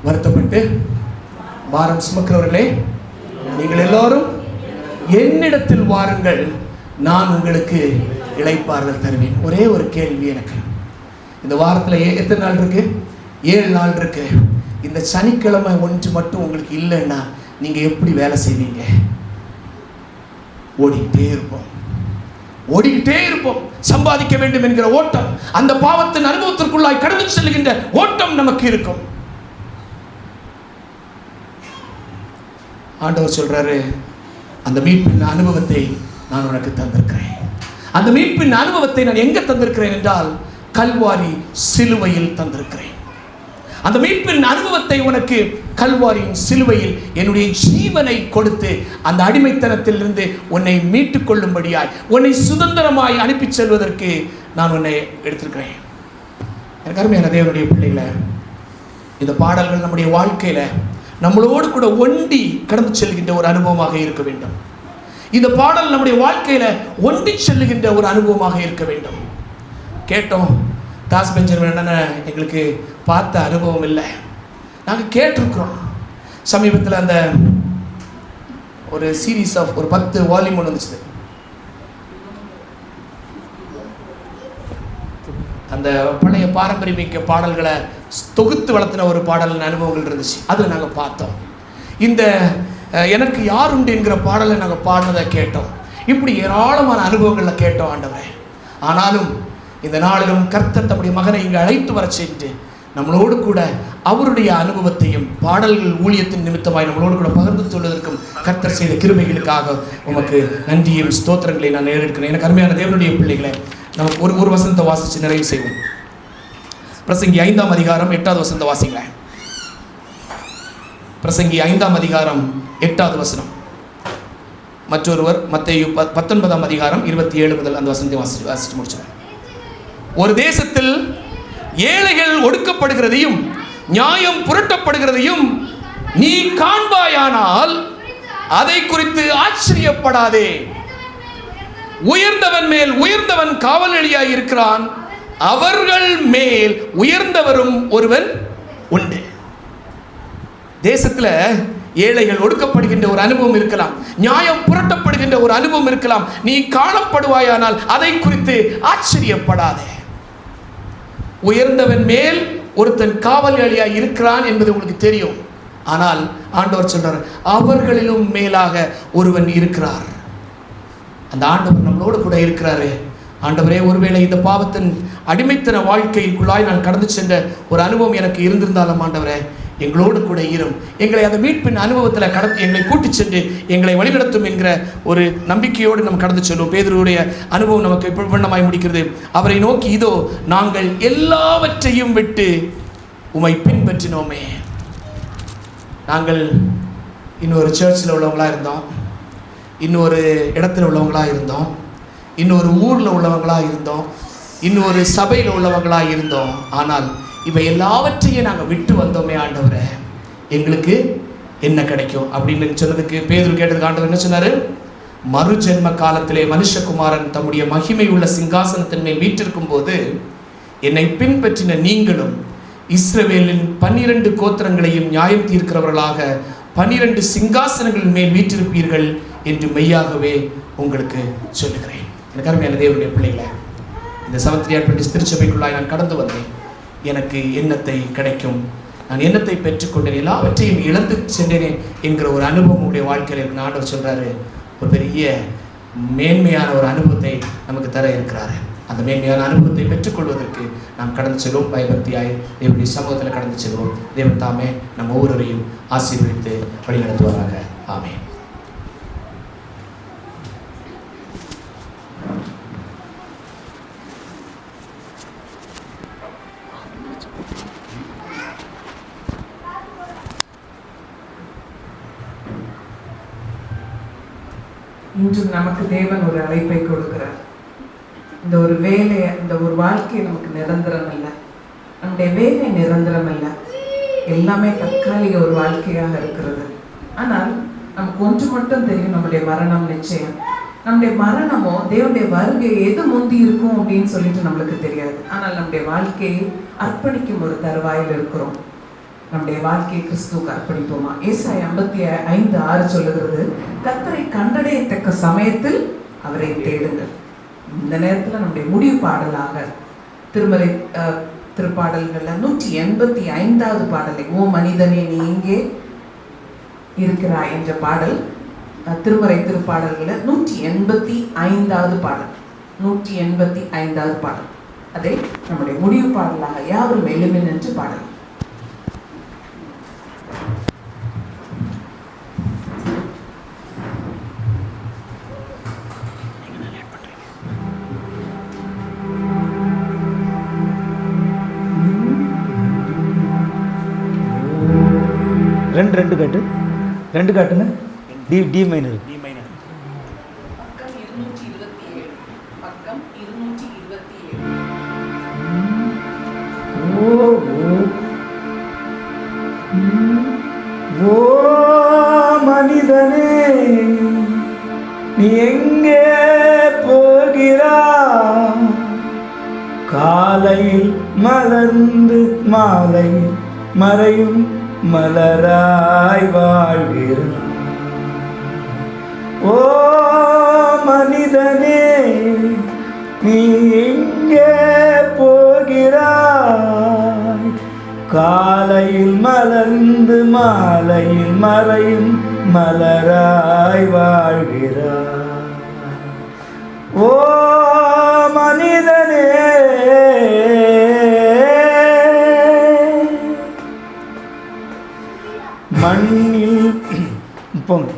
[SPEAKER 1] வருத்தப்பட்டு பாரம் சுமக்கிறவர்களே நீங்கள் எல்லாரும் என்னிடத்தில் வாருங்கள், நான் உங்களுக்கு இளைப்பாறுதல் தருவேன். ஒரே ஒரு கேள்வி எனக்கு, இந்த வாரத்தில் எத்தனை நாள் இருக்கு? 7 நாள் இருக்கு. இந்த சனிக்கிழமை ஒன்று மட்டும் உங்களுக்கு இல்லைன்னா நீங்க எப்படி வேலை செய்வீங்க? ஓடிக்கிட்டே இருப்போம். சம்பாதிக்க வேண்டும் என்கிற ஓட்டம், அந்த பாவத்தின் அனுபவத்திற்குள்ளாய் கடந்து செல்கின்ற ஓட்டம் நமக்கு இருக்கும். ஆண்டவர் சொல்றாரு, அந்த மீட்பின் அனுபவத்தை நான் உனக்கு தந்திருக்கிறேன். அந்த மீட்பின் அனுபவத்தை நான் எங்க தந்திருக்கிறேன் என்றால் கல்வாரி சிலுவையில் தந்திருக்கிறேன். அந்த மீட்பின் அனுபவத்தை உனக்கு கல்வாரியின் சிலுவையில் என்னுடைய ஜீவனை கொடுத்து அந்த அடிமைத்தனத்தில் இருந்து உன்னை மீட்டுக் கொள்ளும்படியாய் உன்னை சுதந்திரமாய் அனுப்பி செல்வதற்கு நான் உன்னை எடுத்திருக்கிறேன். எனக்கு அருமையான தேவனுடைய பிள்ளைகளை, இந்த பாடல்கள் நம்முடைய வாழ்க்கையில நம்மளோடு கூட ஒண்டி கடந்து செல்கின்ற ஒரு அனுபவமாக இருக்க வேண்டும். இந்த பாடல் நம்முடைய வாழ்க்கையில ஒண்டி செல்லுகின்ற ஒரு அனுபவமாக இருக்க வேண்டும். கேட்டோம், தாஸ் பெஞ்சமின் அண்ணனை எங்களுக்கு பார்த்த அனுபவம் இல்லை, நாங்கள் கேட்டிருக்கிறோம். சமீபத்தில் அந்த ஒரு சீரீஸ் ஆஃப் ஒரு 10 வால்யூம் ஒன்று வந்துச்சு. அந்த பழைய பாரம்பரியமிக்க பாடல்களை தொகுத்து வளர்த்தின ஒரு பாடலின் அனுபவங்கள் இருந்துச்சு. அதில் நாங்கள் பார்த்தோம். இந்த எனக்கு யார் உண்டு என்கிற பாடலை நாங்கள் பாடினதை கேட்டோம். இப்படி ஏராளமான அனுபவங்களில் கேட்டோம் ஆண்டவரே. ஆனாலும் இந்த நாளிலும் கர்த்தர் தம்முடைய மகனை இங்கு அழைத்து வர சென்று நம்மளோடு கூட அவருடைய அனுபவத்தையும் பாடல்கள் ஊழியத்தின் நிமித்தமாய் நம்மளோடு கூட பகிர்ந்து சொல்வதற்கும் கர்த்தர் செய்த கிருபைகளுக்காக உமக்கு நன்றியும் ஸ்தோத்திரங்களை நான் ஏறெடுக்கிறேன். எனக்கு அருமையான தேவனுடைய பிள்ளைகளை, நமக்கு ஒரு வசனத்தை வாசித்து நிறைவு செய்வோம். பிரசங்கி 5ஆம் அதிகாரம் 8வது வசனத்தை வாசிங்களேன். பிரசங்கி 5ஆம் அதிகாரம் 8வது வசனம். மற்றொருவர் மத்தேயு 19ஆம் அதிகாரம் 27 முதல் அந்த வசனத்தை வாசித்து முடிச்சார். ஒரு தேசத்தில் ஏழைகள் ஒடுக்கப்படுகிறதையும் நியாயம் புரட்டப்படுகிறதையும் நீ காண்பாயானால் அதை குறித்து ஆச்சரியப்படாதே. உயர்ந்தவன் மேல் உயர்ந்தவன் காவலாளியாய் இருக்கிறான், அவர்கள் மேல் உயர்ந்தவரும் ஒருவன் உண்டு. தேசத்துல ஏழைகள் ஒடுக்கப்படுகின்ற ஒரு அனுபவம் இருக்கலாம், நியாயம் புரட்டப்படுகின்ற ஒரு அனுபவம் இருக்கலாம். நீ காணப்படுவாயானால் அதை குறித்து ஆச்சரியப்படாதே. உயர்ந்தவன் மேல் ஒருத்தன் காவலாளியாய் இருக்கிறான் என்பது உங்களுக்கு தெரியும். ஆனால் ஆண்டவர் சொல்றார், அவர்களிலும் மேலாக ஒருவன் இருக்கிறார். அந்த ஆண்டவர் நம்மளோடு கூட இருக்கிறாரு. ஆண்டவரே, ஒருவேளை இந்த பாவத்தின் அடிமைத்தன வாழ்க்கைக்குள்ளாய் நான் கடந்து சென்ற ஒரு அனுபவம் எனக்கு இருந்திருந்தாலும் ஆண்டவரே, எங்களோடு கூட இரும், எங்களை அந்த மீட்பின் அனுபவத்தில் கடந்து எங்களை கூட்டி சென்று எங்களை வழிநடத்தும் என்கிற ஒரு நம்பிக்கையோடு நம்ம கடந்து செல்வோம். பேதுருவுடைய அனுபவம் நமக்கு இப்படிமாய் முடிக்கிறது. அவரை நோக்கி, இதோ நாங்கள் எல்லாவற்றையும் விட்டு உம்மை பின்பற்றினோமே. நாங்கள் இன்னொரு சர்ச்சில் உள்ளவங்களாக இருந்தோம், இன்னொரு இடத்துல உள்ளவங்களாக இருந்தோம், இன்னொரு ஊரில் உள்ளவங்களாக இருந்தோம், இன்னொரு சபையில் உள்ளவங்களாக இருந்தோம். ஆனால் இவை எல்லாவற்றையும் நாங்கள் விட்டு வந்தோமே ஆண்டவரே, எங்களுக்கு என்ன கிடைக்கும் அப்படின்னு சொன்னதுக்கு பேதுரு கேட்டதுக்கு ஆண்டவர் என்ன சொன்னார்? மறு ஜென்ம காலத்திலே மனுஷகுமாரன் தம்முடைய மகிமை உள்ள சிங்காசனத்தின் மேல் வீற்றிருக்கும் போது என்னை பின்பற்றின நீங்களும் இஸ்ரவேலின் 12 கோத்திரங்களையும் நியாயம் தீர்க்கிறவர்களாக 12 சிங்காசனங்கள் மேல் வீற்றிருப்பீர்கள் என்று மெய்யாகவே உங்களுக்கு சொல்லுகிறேன். எனக்கு அருமையான தேவனுடைய பிள்ளைகளை, இந்த செவன்த் டே அட்வென்டிஸ்ட் திருச்சபைக்குள்ளாய் நான் கடந்து வந்தேன். எனக்கு என்னத்தை கிடைக்கும், நான் என்னத்தை பெற்றுக்கொண்டேன், எல்லாவற்றையும் இழந்து சென்றேனே என்கிற ஒரு அனுபவம் உடைய வாழ்க்கையில் இருக்கு. ஆண்டவர் சொல்கிறாரு, ஒரு பெரிய மேன்மையான ஒரு அனுபவத்தை நமக்கு தர இருக்கிறாரு. அந்த மேன்மையான அனுபவத்தை பெற்றுக்கொள்வதற்கு நாம் கடந்து செல்வோம். பயபக்தியாய் தேவனுடைய சமூகத்தில் கடந்து செல்வோம். தேவன் தாமே நம் ஒவ்வொருவரையும் ஆசீர்வதித்து வழிநடத்துவாராக. ஆமென்.
[SPEAKER 2] இன்று நமக்கு தேவன் ஒரு அழைப்பை கொடுக்கிறார். இந்த ஒரு வேலையை, இந்த ஒரு வாழ்க்கை நமக்கு நிரந்தரம் இல்லை. நம்முடைய வேலை நிரந்தரம் இல்லை, எல்லாமே தற்காலிக ஒரு வாழ்க்கையாக இருக்கிறது. ஆனால் நமக்கு கொஞ்சம் மட்டும் தெரியும், நம்முடைய மரணம் நிச்சயம். நம்முடைய மரணமோ தேவனுடைய வருகை எது முந்தி இருக்கும் அப்படின்னு சொல்லிட்டு நம்மளுக்கு தெரியாது. ஆனால் நம்முடைய வாழ்க்கையை அர்ப்பணிக்கும் ஒரு தருவாயில் இருக்கிறோம். நம்முடைய வாழ்க்கையை கிறிஸ்துவுக்கு அர்ப்பணிப்போமா? ஏசாயா 55:6 சொல்லுகிறது, கர்த்தரை கண்டடையத்தக்க சமயத்தில் அவரை தேடுங்கள். இந்த நேரத்தில் நம்முடைய முடிவு பாடலாக திருமறை திருப்பாடல்களில் 185வது பாடலை, ஓ மனிதனே நீ எங்கே இருக்கிறாய் என்ற பாடல் திருமறை திருப்பாடல்களில் 185வது பாடல். 185வது பாடல் அதை நம்முடைய முடிவு பாடலாக யாவரும் எழுமின் என்று பாடல்.
[SPEAKER 3] ரெண்டு காட்டுங்க. D minor.
[SPEAKER 2] பக்கம் 227. பக்கம் 227.
[SPEAKER 3] ஓ மனிதனே நீ எங்கே போகிறாய்? காலையில் மலர்ந்து மாலை மறையும் மலராய் வாழ்கிறாய். ஓ மனிதனே நீ எங்கே போகிறாய்? காலையில் மலர்ந்து மாலையில் மறையும் மலராய் வாழ்கிறாய். ஓ மனிதனே மண்ணில் போங்க.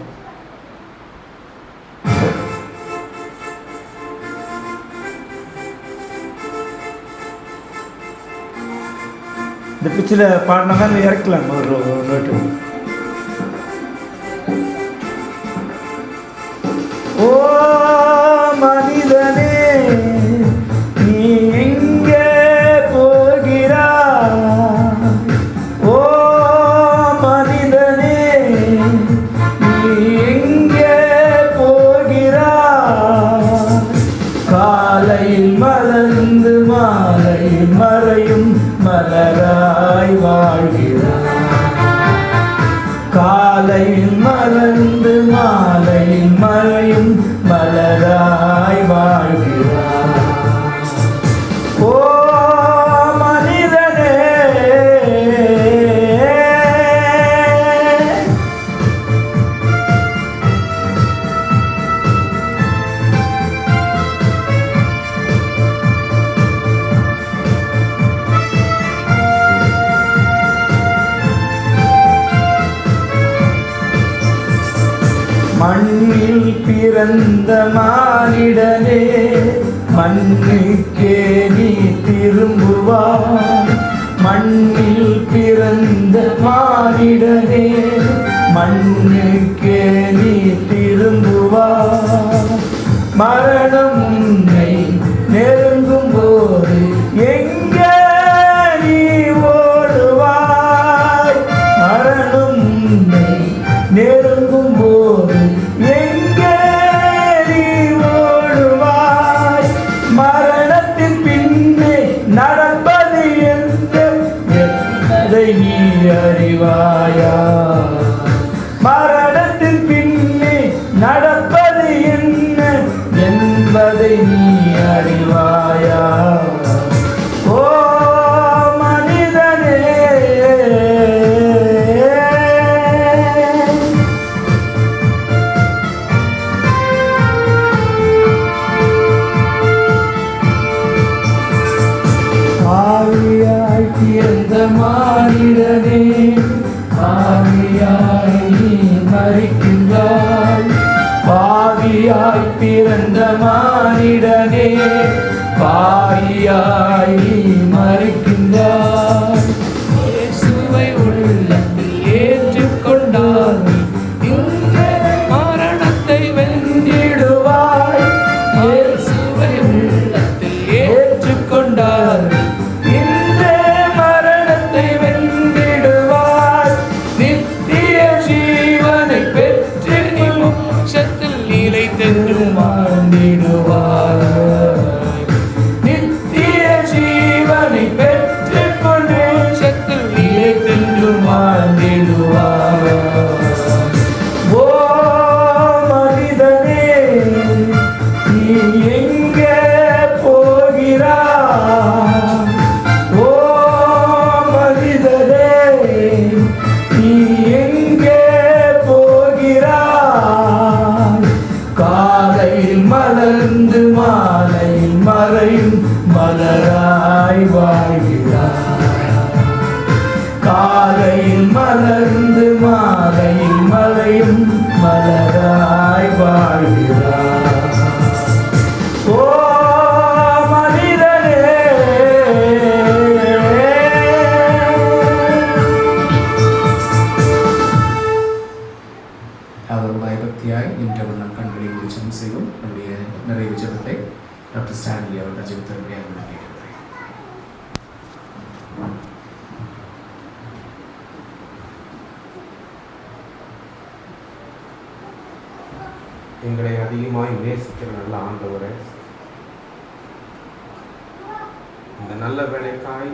[SPEAKER 3] இந்த பிச்சில் பாடினாங்க இறக்கலாம் ஒரு நோட்டு. ஓ மனிதனே நீ எங்கே போகிறாய்? ஓ மனிதனே நீ எங்கே போகிறாய்? காலையில் மலர்ந்து மாலையில் மறையும் மலராய் வாழ்கிறாய். காலையில் மலர்ந்து மாலையில் மறையும் மலராய் வாழ்கிறாய். ஓ மனிதனே மண்ணில் பிறந்த மானிடனே மண்ணுக்கே நீ திரும்புவாய். மண்ணில் பிறந்த மானிடனே மண்ணுக்கே நீ திரும்புவாய். மரணம் உன்னை நெருங்கும் போது எங்கே நீ ஓடுவாய்? மரணம் உன்னை நெருங்கும் போது எங்கே நீ ஓடுவாய்? மரணத்தின் பின்னே நடப்பது என்பதை நீ அறிவாயா? மரணத்தின் பின்னே நடப்பது என்ன என்பதை நீ அறிவாயா? ஓ பிறந்த மானிடனே பாவியாய் நீ மரிக்கின்றாய். பாவியாய் பிறந்த மானிடனே பாவியாய் நீ மரிக்கின்றாய். இயேசுவை உள்ளத்தில் ஏற்றுக்கொண்டால் இந்த மரணத்தை வென்றிடுவாய். இயேசுவை உள்ளத்தில் ஏற்றுக்கொண்டால் இந்த மரணத்தை வென்றிடுவாய். நித்திய ஜீவனை பெற்று நீ மோட்சத்தில் நிலைத்தென்றும் வாழ்ந்திடுவாய். நித்திய ஜீவனை பெற்றுக் கொண்டு மோட்சத்தில் நிலைத்தென்றும் வாழ்ந்திடுவாய். ஓ மனிதனே, நீ எங்கே போகிறாய்? ஓ மனிதனே, நீ எங்கே போகிறாய்? காலையில் மலர்ந்து மாலையில் மறையும் மலராய் வாழ்கிறாய். காலையில் மலர்ந்து மாலையில் மறையும் மலராய் வாழ்கிறாய். ஓ மனிதனே,
[SPEAKER 1] அவர் பயபக்தியாய் நின்றவர் நம் கண்களை மூடி ஜெபம் செய்வோம். நம்முடைய நிறைவு ஜெபத்தை டாக்டர் ஸ்டான்லி அவர்கள் ஜெபித்தவர்களை அவர்கள் கேட்கிறேன்.
[SPEAKER 6] எங்களை அதிகமாய் நேசிக்கிற நல்ல ஆண்டவரே, இந்த நல்ல வேலைக்காய்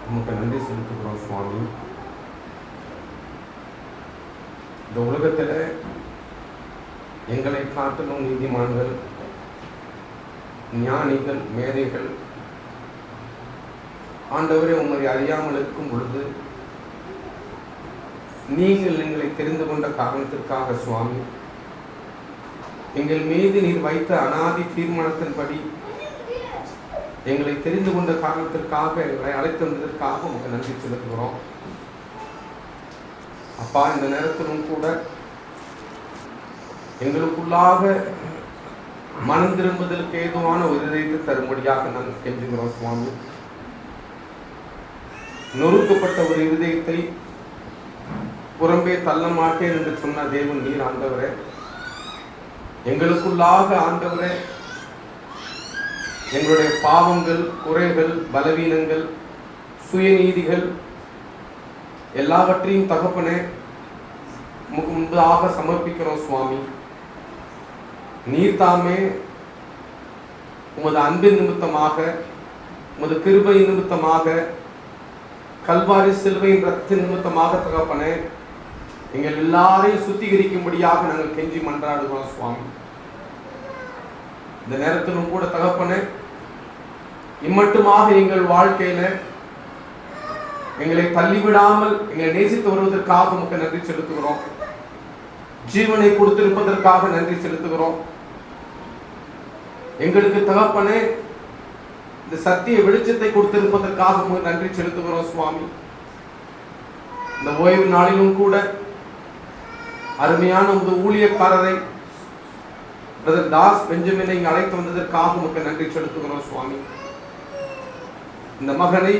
[SPEAKER 6] உமக்கு நன்றி செலுத்துகிறோம் சுவாமி. இந்த உலகத்தில் எங்களை காட்டிலும் நீதிமான்கள், ஞானிகள், மேதைகள் ஆண்டவரே உம்மை அறியாமல் இருக்கும் பொழுது நீங்கள் எங்களை தெரிந்து கொண்ட காரணத்திற்காக சுவாமி, எங்கள் மீது நீர் வைத்த அனாதி தீர்மானத்தின்படி எங்களை தெரிந்து கொண்ட காரணத்திற்காக எங்களை அழைத்து வந்ததற்காக உங்களுக்கு நன்றி செலுத்துகிறோம். அப்பா, இந்த நேரத்திலும் கூட எங்களுக்குள்ளாக மனம் திரும்புதலுக்கு ஏதுவான ஒரு இதயத்தை தரும்படியாக நாங்கள் கெஞ்சுகிறோம் சுவாமி. நொறுக்கப்பட்ட ஒரு இருதயத்தை புறம்பே தள்ள மாட்டேன் என்று சொன்ன தேவன் நீர் ஆண்டவரே. எங்களுக்குள்ளாக ஆண்டவரே எங்களுடைய பாவங்கள், குறைகள், பலவீனங்கள், சுயநீதிகள் எல்லாவற்றையும் தகப்பனே உமக்கு முன்பதாக சமர்ப்பிக்கிறோம் சுவாமி. நீர் தாமே உமது அன்பின் நிமித்தமாக, உமது கிருபை நிமித்தமாக, கல்வாரி சிலுவையின் ரத்தத்தின் நிமித்தமாக தகப்பனே எங்கள் எல்லாரையும் சுத்திகரிக்கும்படியாக நாங்கள் கெஞ்சி மன்றாடுகிறோம் சுவாமி. இந்த நேரத்திலும் கூட தகப்பனே இம்மட்டுமாக எங்கள் வாழ்க்கையில எங்களை தள்ளிவிடாமல் எங்களை நேசித்து வருவதற்காக உமக்கு நன்றி செலுத்துகிறோம். ஜீவனை கொடுத்திருப்பதற்காக நன்றி செலுத்துகிறோம். எங்களுக்கு தகப்பனே இந்த சத்திய வெளிச்சத்தை கொடுத்திருப்பதற்காக உமக்கு நன்றி செலுத்துகிறோம் சுவாமி. இந்த ஓய்வு நாளிலும் கூட அருமையான உமது ஊழியக்காரரை பிரதர் தாஸ் பெஞ்சமினை இங்கு அழைத்து வந்ததற்காக உமக்கு நன்றி செலுத்துகிறோம் சுவாமி. இந்த மகனை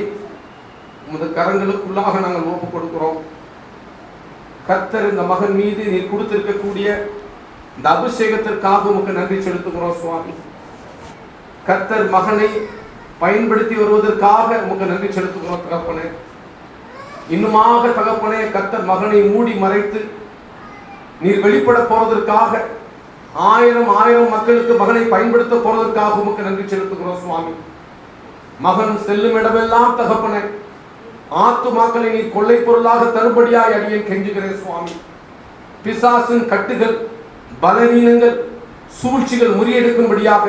[SPEAKER 6] உமது கரங்களுக்குள்ளாக நாங்கள் ஒப்புக் கொடுக்கிறோம். கர்த்தர் இந்த மகன் மீது நீர் கொடுத்திருக்கக்கூடிய இந்த அபிஷேகத்திற்காக உமக்கு நன்றி செலுத்துகிறோம் சுவாமி. கர்த்தர் மகனை பயன்படுத்தி வருவதற்காக உமக்கு நன்றி செலுத்துகிறோம் தகப்பனே. இன்னுமாக தகப்பனே கர்த்தர் மகனை மூடி மறைத்து நீர் வெளிப்பட போறதற்காக ஆயிரம் மக்களுக்கு மகனை பயன்படுத்த போறதற்காக உமக்கு நன்றி செலுத்துகிறோம் சுவாமி. மகன் செல்லும் இடமெல்லாம் தகப்பனே ஆத்துமாக்களை நீர் கொள்ளை பொருளாக தரும்படியாய் அடியேன் கெஞ்சுகிறேன் சுவாமி. பிசாசின் கட்டுகள், பலவீனங்கள், சூழ்ச்சிகள் முறியெடுக்கும்படியாக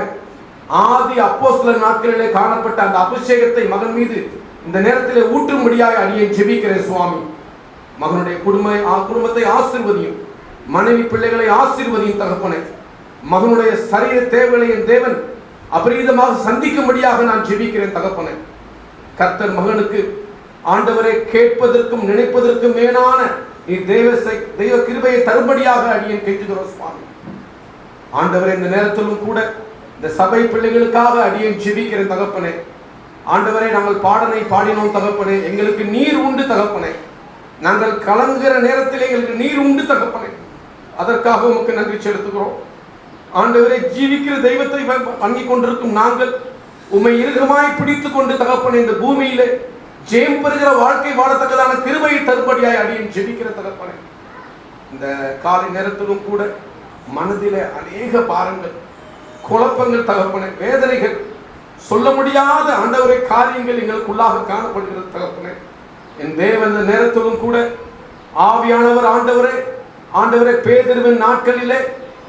[SPEAKER 6] ஆதி அப்போஸ்தலர் நாட்களிலே காணப்பட்ட அந்த அபிஷேகத்தை மகன் மீது இந்த நேரத்திலே ஊற்றும்படியாக அடியேன் ஜெபிக்கிறேன் சுவாமி. மகனுடைய குடும்பத்தை ஆசீர்வதியும், மனைவி பிள்ளைகளை ஆசீர்வதியும் தகப்பனே. மகனுடைய சரீர தேவைகளை என் தேவன் அபரீதமாக சந்திக்கும்படியாக நான் ஜெபிக்கிறேன் தகப்பனே. கர்த்தர் மகனுக்கு ஆண்டவரை கேட்பதற்கும் நினைப்பதற்கும் மேலான நீ தெய்வ கிருபையை தரும்படியாக அடியேன் கெஞ்சுகிறோம் சுவாமி. ஆண்டவரே, இந்த நேரத்திலும் கூட இந்த சபை பிள்ளைகளுக்காக அடியேன் ஜெபிக்கிற தகப்பனே. ஆண்டவரே, நாங்கள் பாடலை பாடினோம் தகப்பனே, எங்களுக்கு நீர் உண்டு தகப்பனே. நாங்கள் கலங்குகிற நேரத்தில் எங்களுக்கு நீர் உண்டு தகப்பனே. அதற்காக உமக்கு நன்றி செலுத்துகிறோம். ஆண்டவரே, ஜீவிக்கிற தெய்வத்தை வங்கி கொண்டிருக்கும் நாங்கள் உம்மை இறுகமாய் பிடித்து கொண்டு தகப்பனே இந்த பூமியிலே ஜெயம் பெறுகிற வாழ்க்கை வாழத்தக்கதான கிருபையை தரும்படியாய் அடியேன் ஜெபிக்கிற தகப்பனே. இந்த காலை நேரத்திலும் கூட மனதிலே அநேக பாரங்கள், குழப்பங்கள் தகப்பனே, வேதனைகள், சொல்ல முடியாத ஆண்டவரை காரியங்கள் எங்களுக்குள்ளாக காணப்படுகிறது தகப்பனே. என் தேவன் இந்த நேரத்திலும் கூட ஆவியானவர் ஆண்டவரே பேதுருவின் நாட்களிலே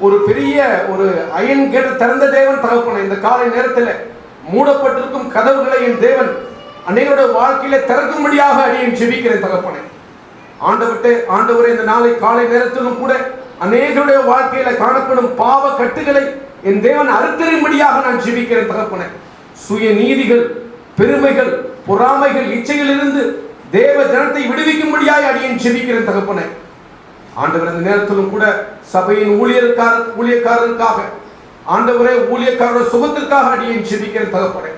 [SPEAKER 6] ஒரு பெரிய ஒரு அயன் கேட் திறந்த தேவன் தகப்பனே. இந்த காலை நேரத்தில் மூடப்பட்டிருக்கும் கதவுகளை என் தேவன் அன்னையோட வாழ்க்கையில திறக்கும்படியாக அடியேன் ஜெபிக்கிறேன் தகப்பனே. ஆண்டவரே, இந்த நாளை காலை நேரத்திலும் கூட அநேகருடைய வாழ்க்கையில காணப்படும் பாவ கட்டுகளை என் தேவன் அறுத்தறியும்படியாக நான் ஜெபிக்கிறேன் தகப்பனே. சுய நீதிகள், பெருமைகள், பொறாமைகள், இச்சைகளிலிருந்து தேவ ஜனத்தை விடுவிக்கும்படியாக அடியேன் ஜெபிக்கிறேன் தகப்பனே. ஆண்டவர், இந்த நேரத்திலும் கூட சபையின் ஊழியக்காரருக்காக ஆண்டவரே, ஊழியக்காரர் சுகத்திற்காக அடியேன் ஜெபிக்கிறேன் தகப்பனே.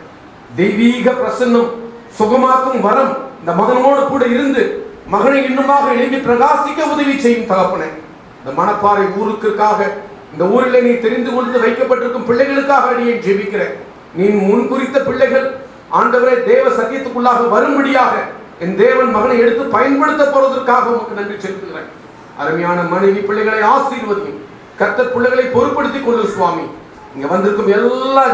[SPEAKER 6] தெய்வீக பிரசன்னம், சுகமாக்கும் வரம் இந்த மகனோடு கூட இருந்து மகனை இன்னுமாக எழுப்பி பிரகாசிக்க உதவி செய்யும் தகப்பனே. இந்த மணப்பாறை ஊருக்காக, இந்த ஊரிலே நீ தெரிந்து கொண்டு வைக்கப்பட்டிருக்கும் பிள்ளைகளுக்காக அடியேன் ஜெபிக்கிறேன். நீ முன்குறித்த பிள்ளைகள் ஆண்டவரே தேவ சத்தியத்துக்குள்ளாக வரும்படியாக என் தேவன் மகனை எடுத்து பயன்படுத்த போவதற்காக உமக்கு நன்றி செலுத்துகிறேன். அருமையான மனைவி பிள்ளைகளை ஆசீர்வதியும். கர்த்தர் பிள்ளைகளை பொறுப்படுத்திக் கொள்ளும் சுவாமி. இங்க வந்திருக்கும் எல்லா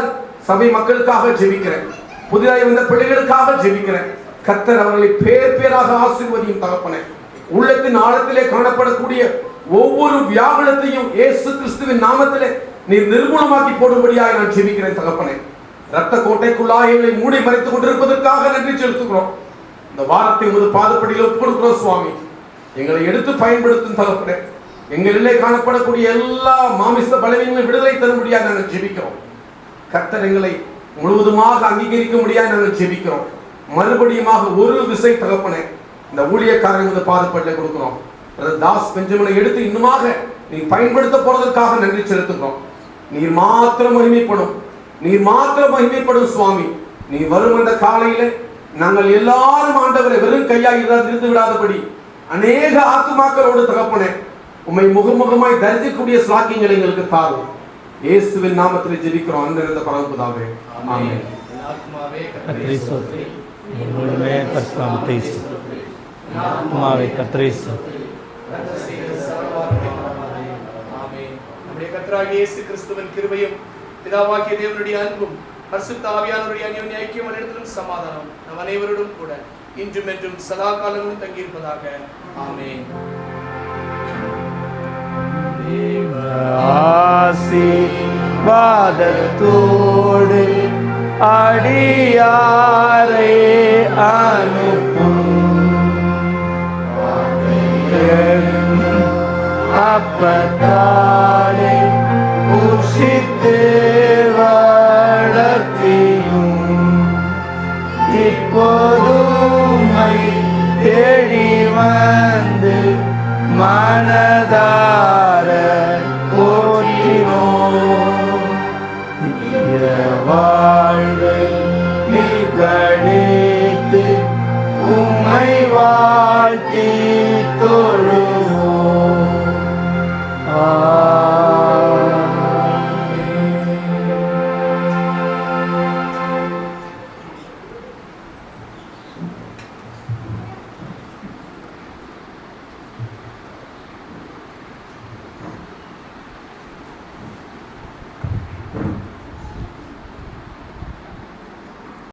[SPEAKER 6] சபை மக்களுக்காக ஜெபிக்கிறேன். புதிதாக வந்த பிள்ளைகளுக்காக ஜெபிக்கிறேன். கர்த்தர் அவர்களை பேராக ஆசீர்வதியும் தகப்பனே. உள்ளத்தின் ஆழத்திலே காணப்படக்கூடிய ஒவ்வொரு வியாகுலத்தையும் இயேசு கிறிஸ்துவின் நாமத்திலே நீர் நிர்மூலமாக்கி போடும்படியாக நான் ஜெபிக்கிறேன் தகப்பனே. இரத்த கோட்டைக்குள்ளாக எங்களை மூடி மறைத்துக் கொண்டிருப்பதற்காக நன்றி செலுத்துகிறோம். இந்த வாரத்தை உமது பாதப்படியில் ஒப்புக் கொடுக்கிறோம் சுவாமி. எங்களை எடுத்து பயன்படுத்தும் தகப்பனே. எங்களிலே காணப்படக்கூடிய எல்லா மாமிச பலவீனங்களும் விடுதலை தரும்படியாக நாங்கள் ஜெபிக்கிறோம். கர்த்தர் எங்களை முழுவதுமாக அங்கீகரிக்க முடியாது நாங்கள் ஜெபிக்கிறோம். மறுபடியுமாக ஒரு விசை தகப்பனே இந்த ஊழியக்காரங்க பாதப்பட்டில் கொடுக்கிறோம். தாஸ் பெஞ்சமினை எடுத்து இன்னுமாக நீ பயன்படுத்த போறதற்காக நன்றி செலுத்துகிறோம். நீர் மாத்திரம் மகிமைப்படும் சுவாமி. நீ வரும் அந்த காலையில நாங்கள் எல்லாரும் ஆண்டவரை வெறும் கையாக இருந்து விடாதபடி அநேக ஆத்துமாக்களோடு தகப்பனே உம்மை முகமுகமாய் தரிசிக்கக்கூடிய ஸ்லாக்கியங்களை எங்களுக்கு தாரும். இயேசுவின் நாமத்தில் ஜெபிக்கிறோம். அந்த இருந்த பரமபிதாவே, ஆமென்.
[SPEAKER 1] ஆத்மாவே
[SPEAKER 3] கர்த்தரை ஸ்தோத்திரி. முழுமே பரிசுத்தத்தை ஸ்தோத்திரி. ஆத்மாவே கர்த்தரை ஸ்தோத்திரி.
[SPEAKER 1] நம்முடைய கர்த்தராகிய இயேசு கிறிஸ்துவின் கிருபையும் பிதாவாகிய தேவனுடைய அன்பும் பரிசுத்த ஆவியானவருடைய அந்யோன்ய ஐக்கியம் அனைத்திலும் சமாதானம் நம் அனைவரோடும் கூட இன்றும் என்றும் சதா காலமும் தங்கியிருப்பதாக. ஆமென்.
[SPEAKER 3] ஆசீர்வாதத்தோடு அடியாரை அனுப்பும் அப்பத்தாலே உஷித்து வளர்த்தியும் இப்போதுமை தேடி வந்து மனதார போற்றினோம். வாழ்வை மிக